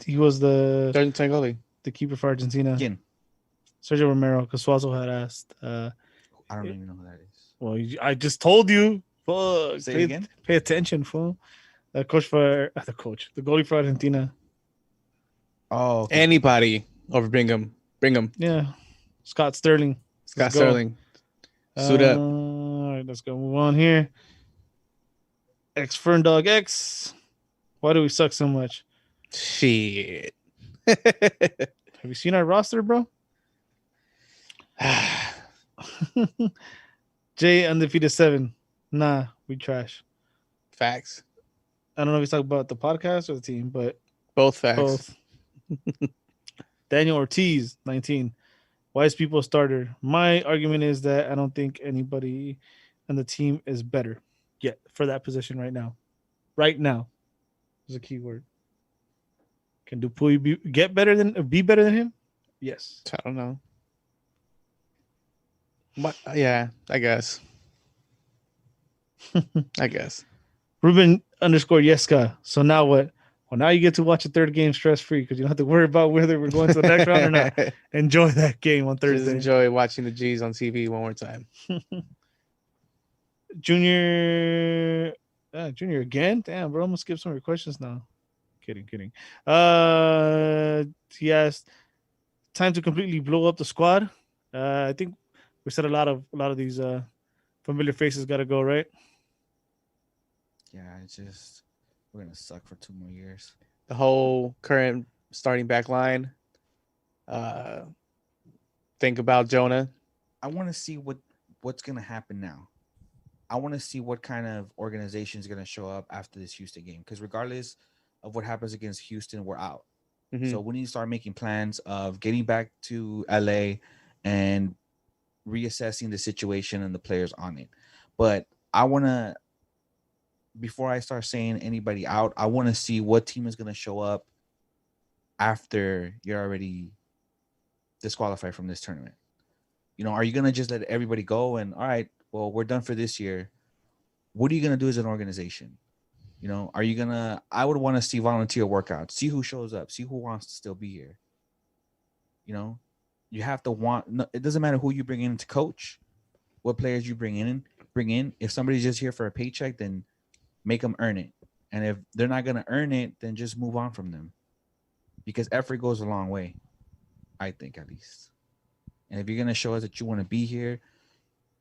He was the
Argentine goalie,
the keeper for Argentina.
Again,
Sergio Romero, because Suazo had asked.
I don't even know who that is.
Well, I just told you. Fuck.
Say it again.
Pay attention, fool. The goalie for Argentina.
Oh, okay. Anybody over Bingham.
Yeah, Scott Sterling.
Sterling. Suit up.
All right, let's go. Move on here. X Fern Dog X. Why do we suck so much?
Shit.
Have you seen our roster, bro? Jay undefeated 7. Nah, we trash.
Facts.
I don't know if he's talking about the podcast or the team, but
both facts.
Both. Daniel Ortiz, 19. Wise people starter. My argument is that I don't think anybody on the team is better yet for that position right now. Right now is a key word. Can Dupuy be better than him? Yes.
I don't know. What? Yeah, I guess.
Ruben _Yeska. So now what? Well, now you get to watch a third game stress-free because you don't have to worry about whether we're going to the next round or not. Enjoy that game on Thursday.
Just enjoy watching the G's on TV one more time.
Junior again? Damn, bro. I'm going to skip some of your questions now. Kidding. He asked, time to completely blow up the squad. I think we said a lot of these familiar faces got to go, right?
Yeah, we're going to suck for 2 more years.
The whole current starting back line. Think about Jonah.
I want to see what's going to happen now. I want to see what kind of organization is going to show up after this Houston game. Because regardless of what happens against Houston, we're out. Mm-hmm. So we need to start making plans of getting back to LA and reassessing the situation and the players on it. But I want to, before I start saying anybody out, I want to see what team is going to show up after you're already disqualified from this tournament. You know, are you going to just let everybody go and, all right, well, we're done for this year. What are you gonna do as an organization? You know, are you gonna? I would want to see volunteer workouts, see who shows up, see who wants to still be here. You know, you have to want. No, it doesn't matter who you bring in to coach, what players you bring in. Bring in. If somebody's just here for a paycheck, then make them earn it. And if they're not gonna earn it, then just move on from them, because effort goes a long way. I think, at least. And if you're gonna show us that you want to be here,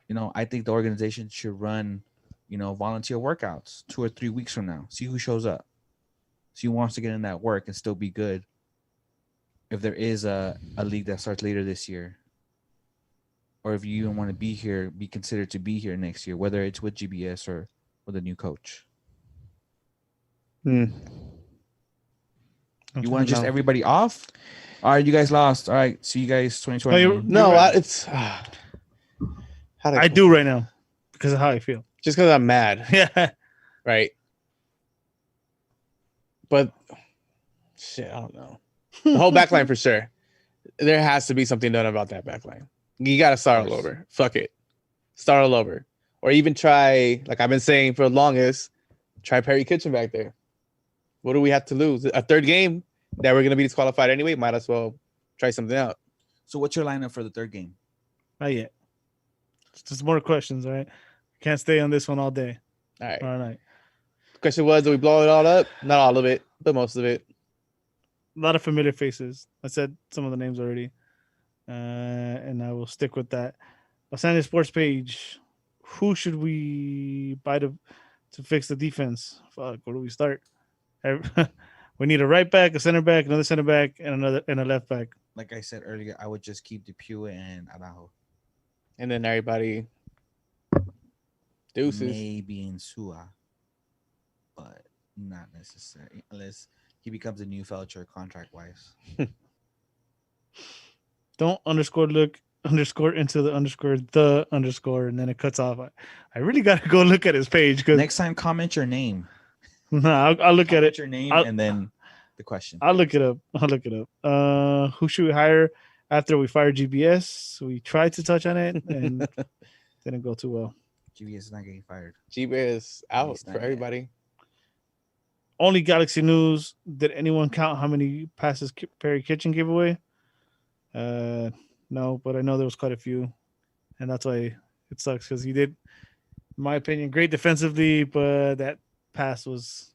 you know, I think the organization should run, you know, volunteer workouts 2 or 3 weeks from now. See who shows up. See who wants to get in that work and still be good. If there is a league that starts later this year, or if you even want to be here, be considered to be here next year, whether it's with GBS or with a new coach.
Hmm.
You want just
No.
everybody off? All right, you guys lost. All right, see you guys 2020.
No,
right.
it's
I do right now because of how I feel.
just because I'm mad,
Yeah.
right? But shit, I don't know. The whole backline for sure. There has to be something done about that backline. You got to start all over. Fuck it, start all over, or even try, like I've been saying for the longest, try Perry Kitchen back there. What do we have to lose? A third game that we're gonna be disqualified anyway. Might as well try something out.
So what's your lineup for the third game?
Not yet. It's just more questions, all right? Can't stay on this one all day.
All right.
All right.
The question was, do we blow it all up? Not all of it, but most of it.
A lot of familiar faces. I said some of the names already. And I will stick with that. Los Angeles Sports page. Who should we buy to fix the defense? Fuck, where do we start? We need a right back, a center back, another center back, and a left back.
Like I said earlier, I would just keep DePuy and Araujo.
And then everybody deuces.
Maybe in Sua, but not necessary unless he becomes a new Felcher contract wise.
Don't look into the underscore, and then it cuts off. I really got to go look at his page because
Next time, comment your name.
no, I'll look at it.
Your name and then the question.
I'll look it up. Who should we hire after we fire GBS? We tried to touch on it and didn't go too well.
GBS is not getting fired.
GBS is out
He's not
for
yet.
everybody.
Only Galaxy News. Did anyone count how many passes Perry Kitchen gave away? No, but I know there was quite a few, and that's why it sucks because he did, in my opinion, great defensively, but that pass was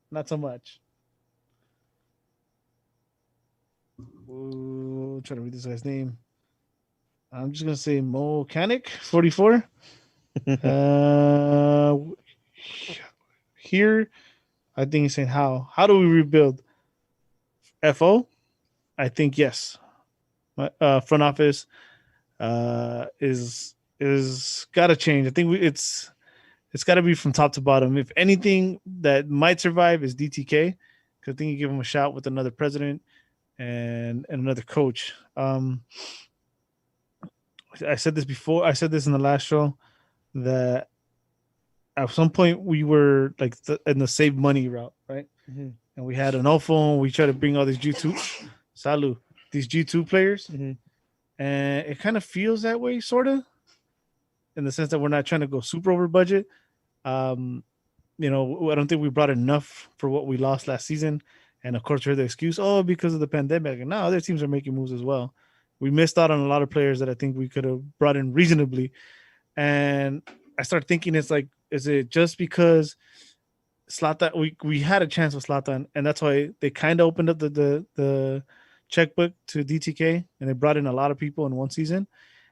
not so much. Ooh, trying to read this guy's name. I'm just gonna say Mechanic 44. Here, I think he's saying how do we rebuild? FO, I think yes. Front office is got to change. I think it's got to be from top to bottom. If anything that might survive is DTK, because I think you give him a shot with another president and another coach. I said this before. I said this in the last show that at some point we were like in the save money route, right?
Mm-hmm.
And we had an phone. We tried to bring all these these G2 players,
Mm-hmm.
and it kind of feels that way, sort of, in the sense that we're not trying to go super over budget. I don't think we brought enough for what we lost last season. And of course, we heard the excuse, because of the pandemic. And now other teams are making moves as well. We missed out on a lot of players that I think we could have brought in reasonably. And I started thinking, it's like, is it just because Zlatan, we had a chance with Zlatan, and that's why they kind of opened up the checkbook to DTK, and they brought in a lot of people in one season.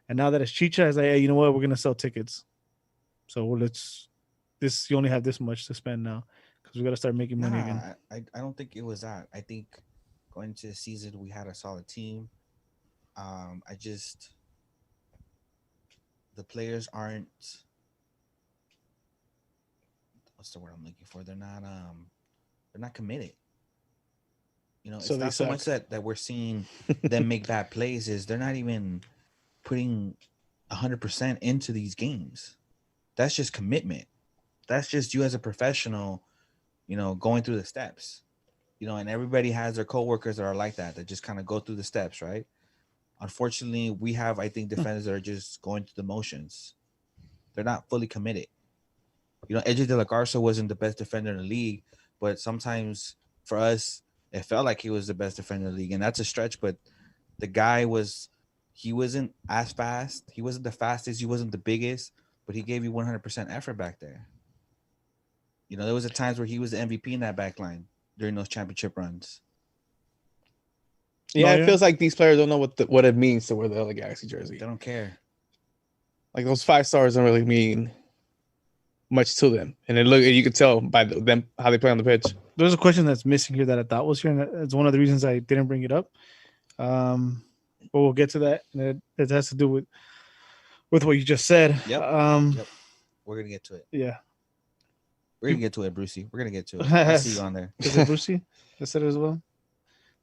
And now that it's Chicha, it's like, hey, you know what? We're gonna sell tickets. So you only have this much to spend now because we got to start making money again.
I don't think it was that. I think going into the season we had a solid team. The players aren't. What's the word I'm looking for? They're not committed. You know, it's
So
not so much that we're seeing them make bad plays. Is they're not even putting 100% into these games. That's just commitment. That's just you as a professional, going through the steps. And everybody has their coworkers that are like that just kind of go through the steps, right? Unfortunately, we have, I think, defenders that are just going through the motions. They're not fully committed. You know, Edge de la Garza wasn't the best defender in the league, but sometimes for us, it felt like he was the best defender in the league, and that's a stretch. But the guy he wasn't as fast. He wasn't the fastest. He wasn't the biggest, but he gave you 100% effort back there. You know, there was a times where he was the MVP in that back line during those championship runs.
Yeah,
Oh,
it
yeah?
feels like these players don't know what it means to wear the LA Galaxy jersey.
They don't care.
Like those 5 stars don't really mean much to them, and you could tell by them how they play on the pitch.
There's a question that's missing here that I thought was here, and it's one of the reasons I didn't bring it up. But we'll get to that, and it has to do with what you just said.
Yep.
Yep.
We're gonna get to it.
Yeah.
We're gonna get to it, Brucey. We're gonna get to it. I see you on there.
Is it Brucey? I said it as well.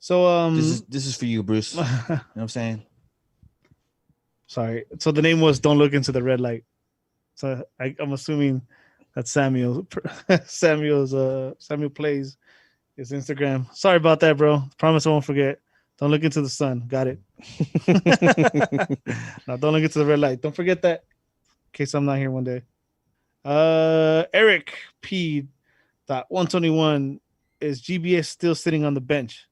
So
this is for you, Bruce. You know what I'm saying?
Sorry. So the name was "Don't Look Into the Red Light." So I'm assuming that's Samuel. Samuel plays his Instagram. Sorry about that, bro. Promise I won't forget. Don't look into the sun. Got it. Now don't look into the red light. Don't forget that. In case I'm not here one day. Eric P. 121 is GBS still sitting on the bench?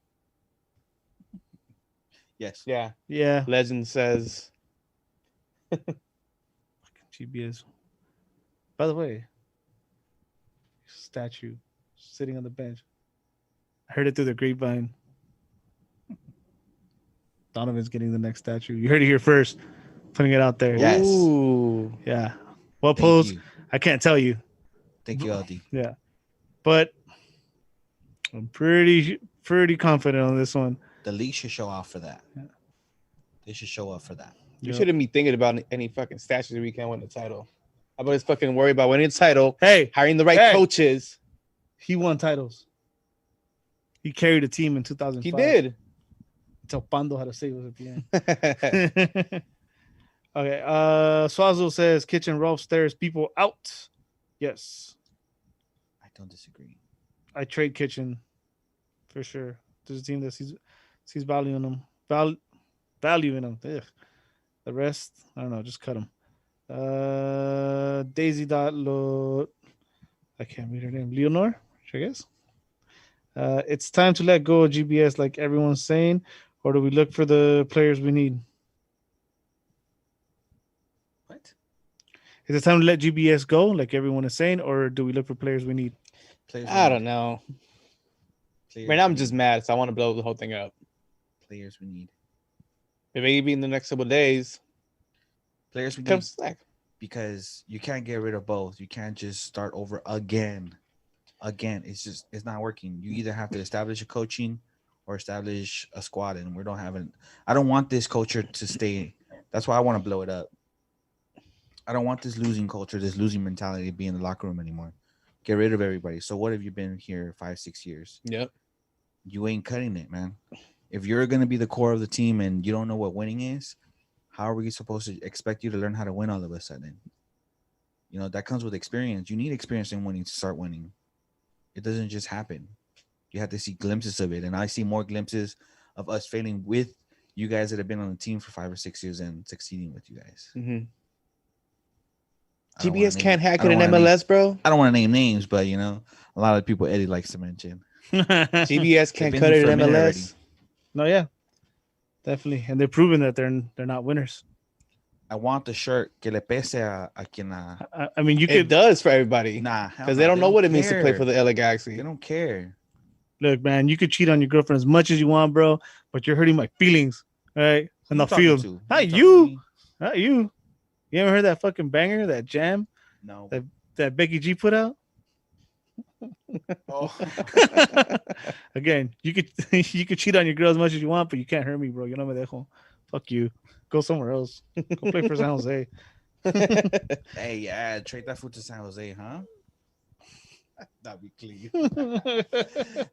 Yes.
Yeah.
Yeah.
Legend says.
GBS. By the way, statue sitting on the bench. I heard it through the grapevine. Donovan's getting the next statue. You heard it here first. Putting it out there.
Yes.
Ooh.
Yeah. What
Thank
pose?
you.
I can't tell you.
Thank you, LD.
Yeah. But I'm pretty confident on this one.
The league should show off for that.
Yeah.
They should show up for that.
You shouldn't be thinking about any fucking statues if we can't win the title. How about just fucking worry about winning the title,
Hey,
hiring the right coaches?
he won titles. He carried a team in 2005.
He did.
Tell Pando how to say it was at the end. Okay. Swazo says Kitchen Rolf stares people out. Yes.
I don't disagree.
I trade Kitchen for sure. There's a team that sees value in them. Value in them. Ugh. The rest, I don't know. Just cut them. Daisy I can't read her name. Leonore, I guess. It's time to let go of GBS, like everyone's saying, or do we look for the players we need?
What?
Is it time to let GBS go, like everyone is saying, or do we look for players we need?
I don't know. Right now I'm just mad, so I want to blow the whole thing up.
Players we need.
Maybe in the next couple of days.
Players we
Come
need.
slack.
Because you can't get rid of both. You can't just start over again. It's not working. You either have to establish a coaching or establish a squad, and I don't want this culture to stay. That's why I want to blow it up. I don't want this losing culture, this losing mentality to be in the locker room anymore. Get rid of everybody. So what have you been here 5-6 years?
Yep.
You ain't cutting it, man. If you're going to be the core of the team and you don't know what winning is, how are we supposed to expect you to learn how to win all of a sudden? You know, that comes with experience. You need experience in winning to start winning. It doesn't just happen. You have to see glimpses of it. And I see more glimpses of us failing with you guys that have been on the team for 5 or 6 years and succeeding with you guys.
Mm-hmm. GBS can't hack it in MLS, bro.
I don't want to name names, but, you know, a lot of people Eddie likes to mention.
GBS can't cut it in MLS.
No, yeah. Definitely. And they're proving that they're not winners.
I want the shirt que le pese a quien
I mean,
it does for everybody.
Nah.
Because they don't know what it means to play for the LA Galaxy.
They don't care.
Look, man, you could cheat on your girlfriend as much as you want, bro, but you're hurting my feelings, right? In the field. Not you. Not you. You ever heard that fucking banger, that jam?
No.
That Becky G put out?
Oh.
Again, you could cheat on your girl as much as you want, but you can't hurt me, bro. You know me dejo. Fuck you. Go somewhere else. Go play for San Jose.
Hey, yeah, trade that food to San Jose, huh? That'd be clean.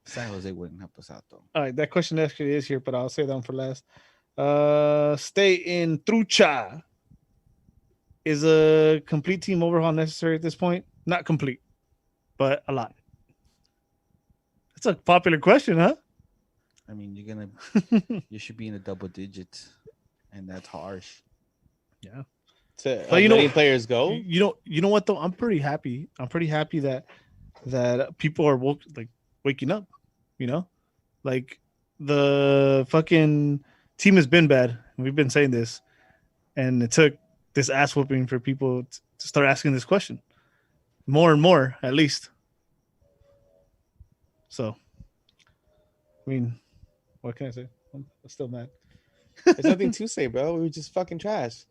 San Jose wouldn't help us out though.
All right, that question actually is here, but I'll save that one for last. Stay in Trucha. Is a complete team overhaul necessary at this point? Not complete, but a lot. That's a popular question, huh?
I mean, you should be in the double digits, and that's harsh.
Yeah.
to
But you know-
letting players go.
You know what though? I'm pretty happy. I'm pretty happy that people are waking up. You know, like the fucking team has been bad. We've been saying this, and it took this ass whooping for people to start asking this question more and more, at least. So, I mean, what can I say? I'm still mad.
There's nothing to say, bro. We were just fucking trash.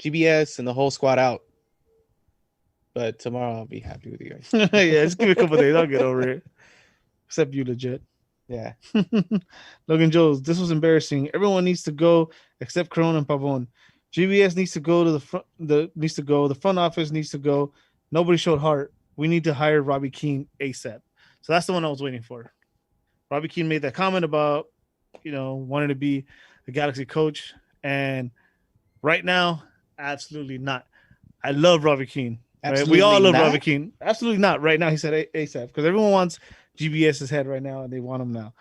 GBS and the whole squad out. But tomorrow I'll be happy with you guys.
Yeah, just give me a couple days. I'll get over it. Except you, legit.
Yeah.
Logan Jones, this was embarrassing. Everyone needs to go except Corona and Pavon. GBS needs to go to the front. The front office needs to go. Nobody showed heart. We need to hire Robbie Keane ASAP. So that's the one I was waiting for. Robbie Keane made that comment about, wanting to be a Galaxy coach, and right now, absolutely not. I love Robbie Keane. Right? We all love Robbie Keane. Absolutely not. Right now, he said ASAP because everyone wants GBS's head right now, and they want him now.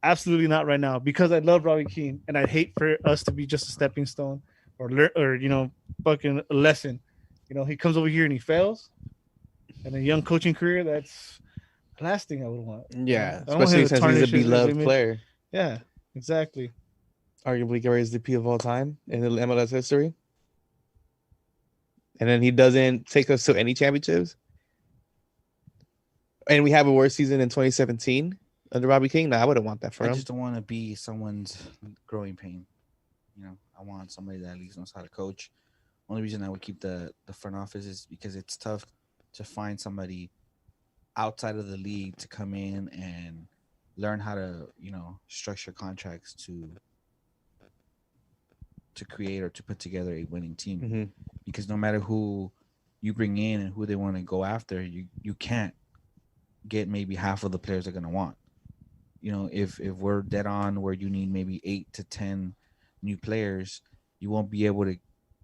Absolutely not right now because I love Robbie Keane, and I'd hate for us to be just a stepping stone or fucking a lesson. He comes over here and he fails, and a young coaching career, that's the last thing I would want.
Yeah,
I don't want
especially
him to
since he's
tarnish
a
his
beloved
image.
player.
Yeah, exactly.
Arguably greatest DP of all time in the MLS history. And then he doesn't take us to any championships. And we have a worse season in 2017 under Robbie King. No, I wouldn't want that for
I
him.
just don't want to be someone's growing pain. I want somebody that at least knows how to coach. Only reason I would keep the front office is because it's tough to find somebody outside of the league to come in and learn how to, structure contracts to create or to put together a winning team.
Mm-hmm.
Because no matter who you bring in and who they want to go after, you can't get maybe half of the players they're going to want. If we're dead on where you need maybe 8 to 10 new players, you won't be able to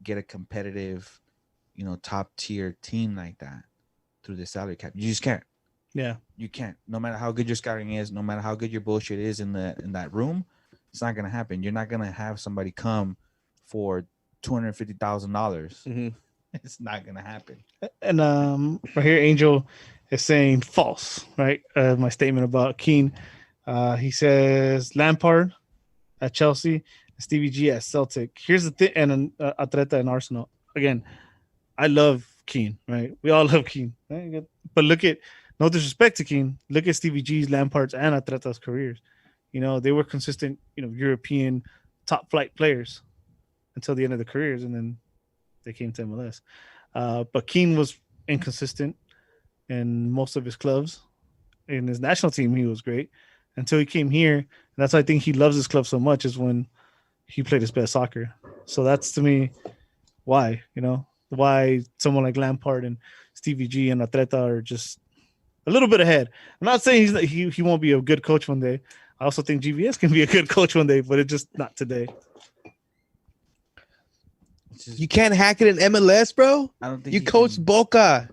get a competitive, top tier team like that through the salary cap. You just can't.
Yeah,
you can't. No matter how good your scouting is, no matter how good your bullshit is in that room, it's not gonna happen. You're not gonna have somebody come for $250,000.
Mm-hmm.
It's not gonna happen.
and right here, Angel is saying false. Right, my statement about Keane. He says Lampard at Chelsea, Stevie G at Celtic. Here's the thing, and Atleta and Arsenal. Again, I love Keane, right? We all love Keane, right? But look at, no disrespect to Keane, look at Stevie G's, Lampard's, and Atleta's careers. They were consistent, European top flight players until the end of their careers, and then they came to MLS. But Keane was inconsistent in most of his clubs. In his national team, he was great until he came here. And that's why I think he loves his club so much, is when he played his best soccer. So that's, to me, why, why someone like Lampard and Stevie G and Atleta are just a little bit ahead. I'm not saying he won't be a good coach one day. I also think GBS can be a good coach one day, but it's just not today.
You can't hack it in MLS, bro.
I don't think
you coach Boca.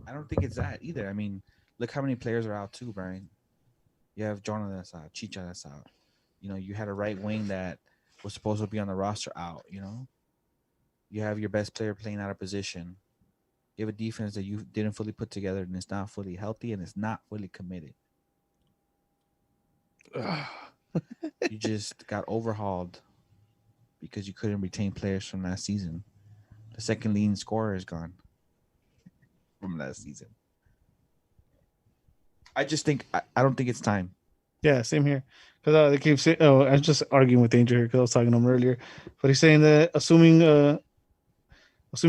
I don't think it's that either. I mean, look how many players are out too, Brian. You have Jonah that's out, Chicha that's out. You had a right wing that was supposed to be on the roster out. You have your best player playing out of position. You have a defense that you didn't fully put together, and it's not fully healthy, and it's not fully committed. You just got overhauled because you couldn't retain players from last season. The second leading scorer is gone from last season. I don't think it's time.
Yeah, same here. Because they keep saying, I was just arguing with Angel here because I was talking to him earlier. But he's saying that assuming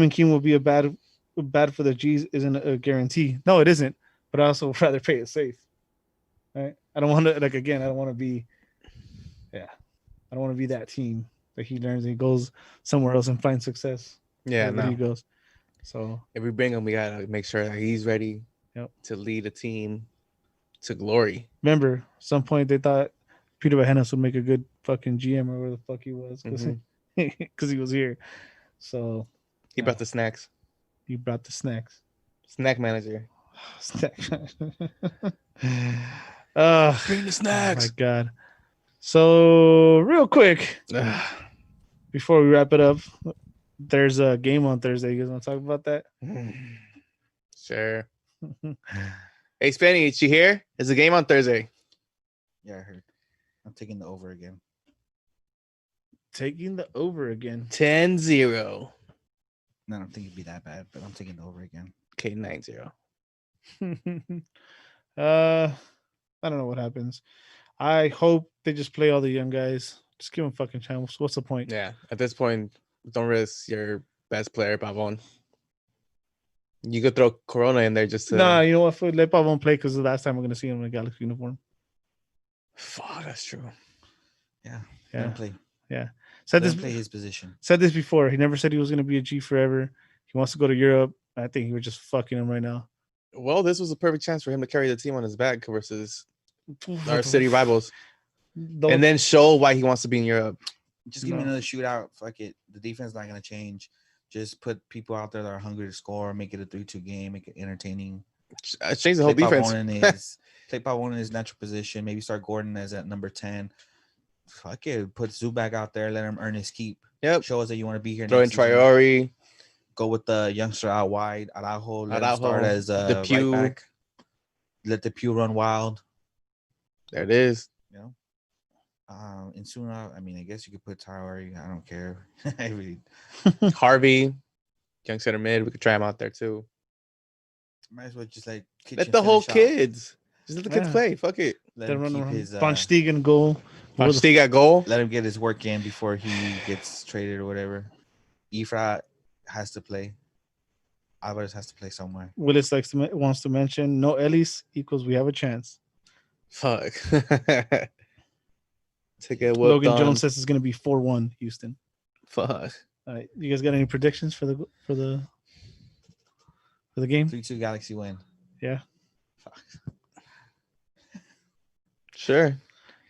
Keane will be a bad for the G's isn't a guarantee. No, it isn't. But I also would rather play it safe. Right? I don't want to, I don't want to be, I don't want to be that team that he learns and he goes somewhere else and finds success.
Yeah,
he goes. So
if we bring him, we gotta make sure that he's ready to lead a team to glory.
Remember, at some point they thought Peter Bajenas would make a good fucking GM or where the fuck he was because he was here. So
he brought the snacks.
He brought the snacks.
Snack manager.
Snack.
Bring the snacks.
Oh my God. So real quick, before we wrap it up, There's a game on Thursday. You guys want to talk about that?
Sure. Hey, Spenny, is you here? There's a game on Thursday.
Yeah, I heard. I'm taking the over again.
Taking the over again.
10-0.
No, I don't think it'd be that bad, but I'm taking the over again.
Okay, 9-0.
I don't know what happens. I hope they just play all the young guys. Just give them fucking channels. What's the point?
Yeah, at this point, don't risk your best player, Pavon. You could throw Corona in there just to.
Nah, you know what? Let Pavon play because the last time we're gonna see him in a Galaxy uniform.
Fuck, that's true.
Yeah.
Yeah.
Let him play.
Yeah.
Let him play his position.
Said this before. He never said he was gonna be a G forever. He wants to go to Europe. I think we're just fucking him right now.
Well, this was a perfect chance for him to carry the team on his back versus our city rivals, and then show why he wants to be in Europe.
Just give me another shootout. Fuck it. The defense is not gonna change. Just put people out there that are hungry to score. Make it a 3-2 game. Make it entertaining.
Change the whole defense.
Play Pavon in his natural position. Maybe start Gordon as at number 10. Fuck it. Put Zubac out there. Let him earn his keep.
Yep.
Show us that you want to be here.
Throw in Traore.
Go with the youngster out wide. Araujo. Let him start as
the Pew.
Right back. Let the Pew run wild.
There it is.
You know. And soon, I mean, I guess you could put Traore. I don't care. I really.
Harvey, young center mid. We could try him out there too.
Might as well just let
the whole kids. Just let the kids play. Fuck it.
Let him keep his
Van Stegen goal.
Van Stegen goal.
Let him get his work in before he gets traded or whatever. Ifra has to play. Alvarez has to play somewhere.
Willis wants to mention no Ellis equals we have a chance.
Fuck.
Logan Jones says it's gonna be 4-1 Houston.
Fuck.
All right, you guys got any predictions for the game?
3-2 Galaxy win.
Yeah.
Fuck.
Sure.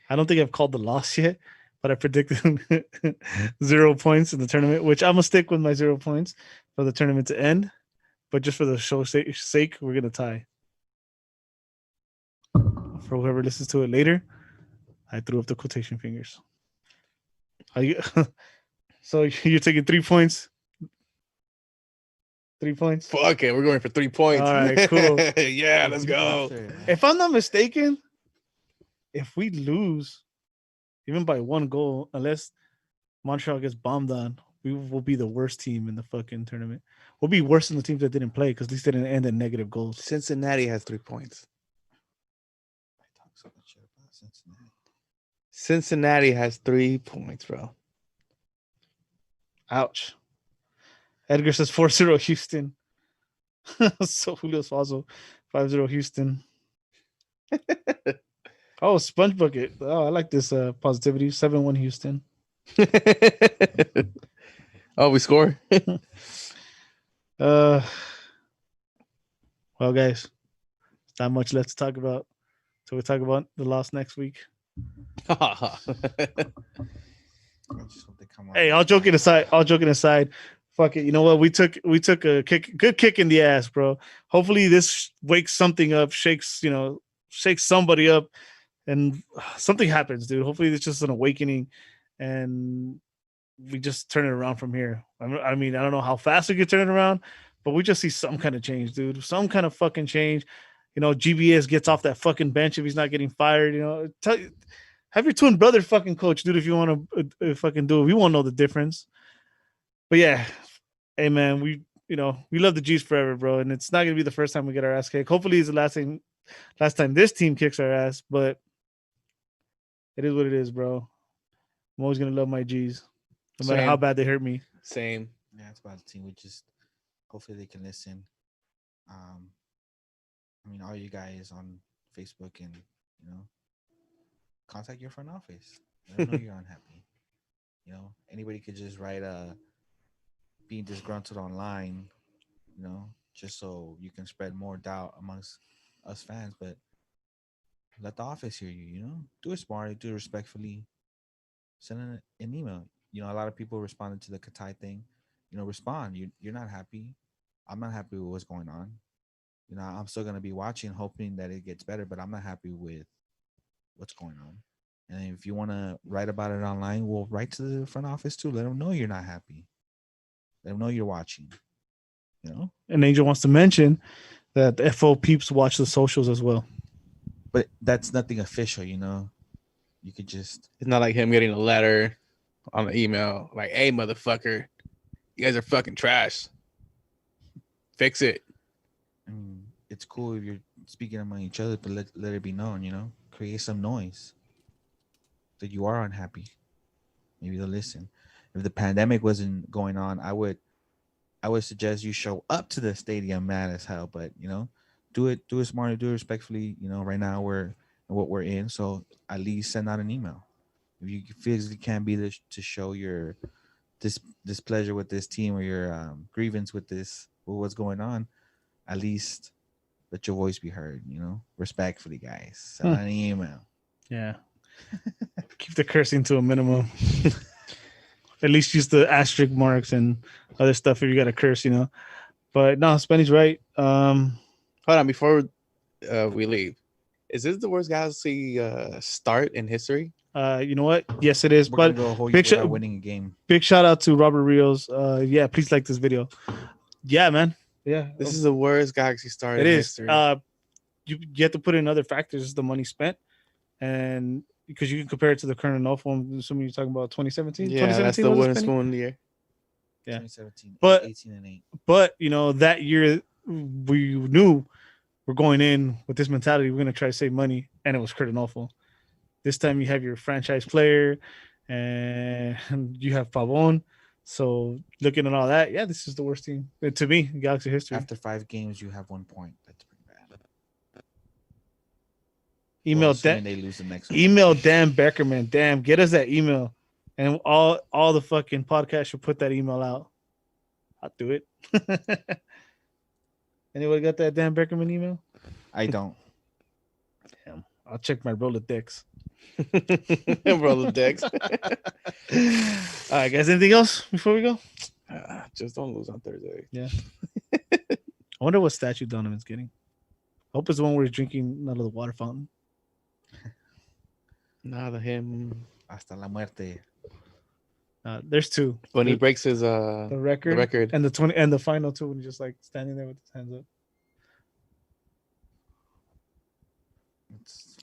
I don't think I've called the loss yet, but I predicted 0 points in the tournament, which I'm gonna stick with my 0 points for the tournament to end. But just for the show's sake, we're gonna tie. For whoever listens to it later, I threw up the quotation fingers. So you're taking 3 points? 3 points?
Fuck it. We're going for 3 points.
All right, cool.
Yeah, let's go.
If I'm not mistaken, if we lose, even by 1 goal, unless Montreal gets bombed on, we will be the worst team in the fucking tournament. We'll be worse than the teams that didn't play because at least they didn't end in negative goals.
Cincinnati has 3 points. Cincinnati has 3 points, bro.
Ouch. Edgar says 4-0 Houston. So Julio's also 5-0 Houston. Oh, Sponge Bucket. Oh, I like this positivity. 7-1 Houston.
Oh, we score.
Well, guys, not much left to talk about. So we'll talk about the loss next week. Hey, all joking aside, fuck it. You know what? We took a good kick in the ass, bro. Hopefully this wakes something up, shakes somebody up, and something happens, dude. Hopefully it's just an awakening, and we just turn it around from here. I mean, I don't know how fast we could turn it around, but we just see some kind of change, dude. Some kind of fucking change. You know, GBS gets off that fucking bench if he's not getting fired. You know, have your twin brother fucking coach, dude, if you want to fucking do it. We won't know the difference. But yeah, hey man, we love the G's forever, bro, and it's not gonna be the first time we get our ass kicked. Hopefully, it's the last time this team kicks our ass. But it is what it is, bro. I'm always gonna love my G's, no matter how bad they hurt me.
Same.
Yeah, it's about the team. We just hopefully they can listen. I mean, all you guys on Facebook and contact your front office. Let them know you're unhappy. Anybody could just write being disgruntled online, just so you can spread more doubt amongst us fans. But let the office hear you, do it smartly, do it respectfully. Send an email. A lot of people responded to the Katai thing. Respond. You're not happy. I'm not happy with what's going on. I'm still going to be watching, hoping that it gets better, but I'm not happy with what's going on. And if you want to write about it online, we'll write to the front office too. Let them know you're not happy. Let them know you're watching. You know.
And Angel wants to mention that the FO peeps watch the socials as well.
But that's nothing official, you know. You could just.
It's not like him getting a letter on the email like, "Hey, motherfucker, you guys are fucking trash. Fix it."
I mean, it's cool if you're speaking among each other, but let it be known, you know. Create some noise that you are unhappy. Maybe they'll listen. If the pandemic wasn't going on, I would suggest you show up to the stadium mad as hell, but you know, do it smartly, do it respectfully. You know, right now we're in what we're in, so at least send out an email. If you physically can't be there to show your displeasure with this team or your grievance with what's going on, at least let your voice be heard. You know, respectfully, guys. Send out an email.
Yeah. Keep the cursing to a minimum. At least use the asterisk marks and other stuff if you got to curse, you know. But no, Spenny's right.
Hold on, before we leave, is this the worst Galaxy start in history?
You know what? Yes, it is.
We're
But
gonna go a whole
big
year without winning a game.
Big shout out to Robert Rios. Yeah, please like this video. Yeah, man. Yeah,
This is the worst Galaxy start
it
in
is.
history.
You have to put in other factors, the money spent, and because you can compare it to the current enough one. Assuming you're talking about 2017.
Yeah, that's the
2017
wooden
was it, Spenny?
spoon year.
Yeah.
2017,
But
18-8.
But you know, that year we knew we're going in with this mentality. We're gonna try to save money, and it was curtain awful. This time you have your franchise player, and you have Pavon. So looking at all that, yeah, this is the worst team to me in Galaxy history.
After 5 games, you have 1 point. That's pretty bad.
Email
assuming they lose the next one.
email Dan Beckerman. Damn, get us that email, and all the fucking podcasts should put that email out. I'll do it. Anybody got that Dan Beckerman email?
I don't.
Damn, I'll check my Rolodex.
Rolodex.
All right, guys. Anything else before we go?
Just don't lose on Thursday.
Yeah. I wonder what statue Donovan's getting. I hope it's the one where he's drinking out of the water fountain.
Nada him.
Hasta la muerte.
There's 2.
When he breaks his
The record and the 20 and the final 2 when he's just like standing there with his hands up.
It's,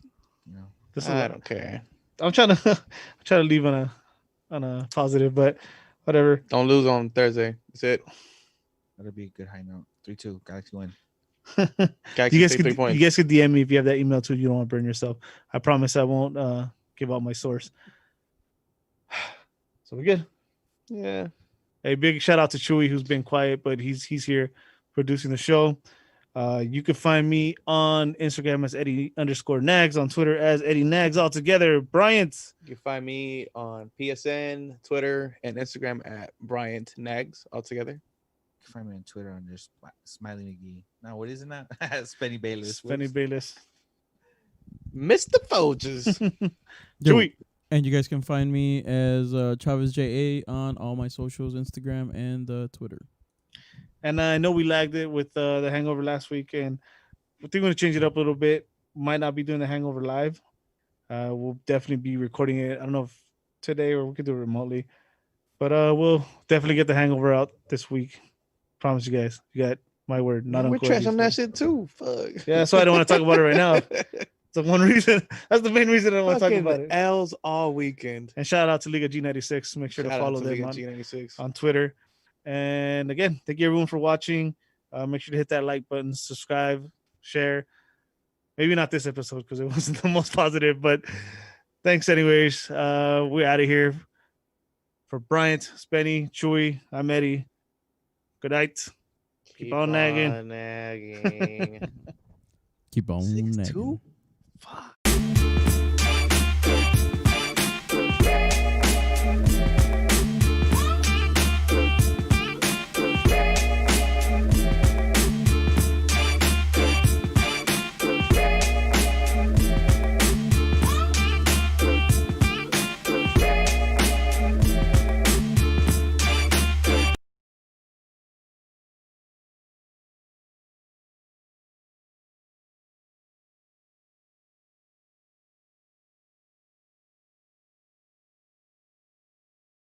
you know,
I don't care.
I'm trying to leave on a positive, but whatever.
Don't lose on Thursday. That's it.
that'll be a good high note. 3-2, Galaxy win.
Galaxy
You guys,
take 3
could,
points.
you guys could DM me if you have that email too. You don't want to burn yourself. I promise I won't give out my source. So we're good.
Yeah.
A big shout out to Chewy, who's been quiet, but he's here producing the show. You can find me on Instagram as Eddie_Nags, on Twitter as Eddie Nags, all together. Bryant.
You can find me on PSN, Twitter, and Instagram at Bryant Nags altogether.
You can find me on Twitter under Smiley McGee. Now, what isn't that? Spenny Bayless.
Spenny Bayless.
Mr. Folgers.
Chewy.
And you guys can find me as Chavez JA on all my socials, Instagram and Twitter.
And I know we lagged it with the Hangover last week, and I think we're going to change it up a little bit. Might not be doing the Hangover live. We'll definitely be recording it. I don't know if today or we could do it remotely. But we'll definitely get the Hangover out this week. Promise you guys. You got my word. Not
We're
Uncle
trash
Eddie's
on that
word.
shit too. Fuck.
Yeah, that's why I don't want to talk about it right now. That's the one reason. That's the main reason I don't want to talk about it.
L's all weekend.
And shout out to Liga G96. Make sure
Shout
to
out
follow
to
them
Liga
on,
G96.
on Twitter. And again, thank you everyone for watching. Make sure to hit that like button, subscribe, share. Maybe not this episode because it wasn't the most positive, but thanks anyways. We're out of here. For Bryant, Spenny, Chewy, I'm Eddie. Good night. Keep on nagging.
nagging.
Keep on nagging.
6-2? Fuck.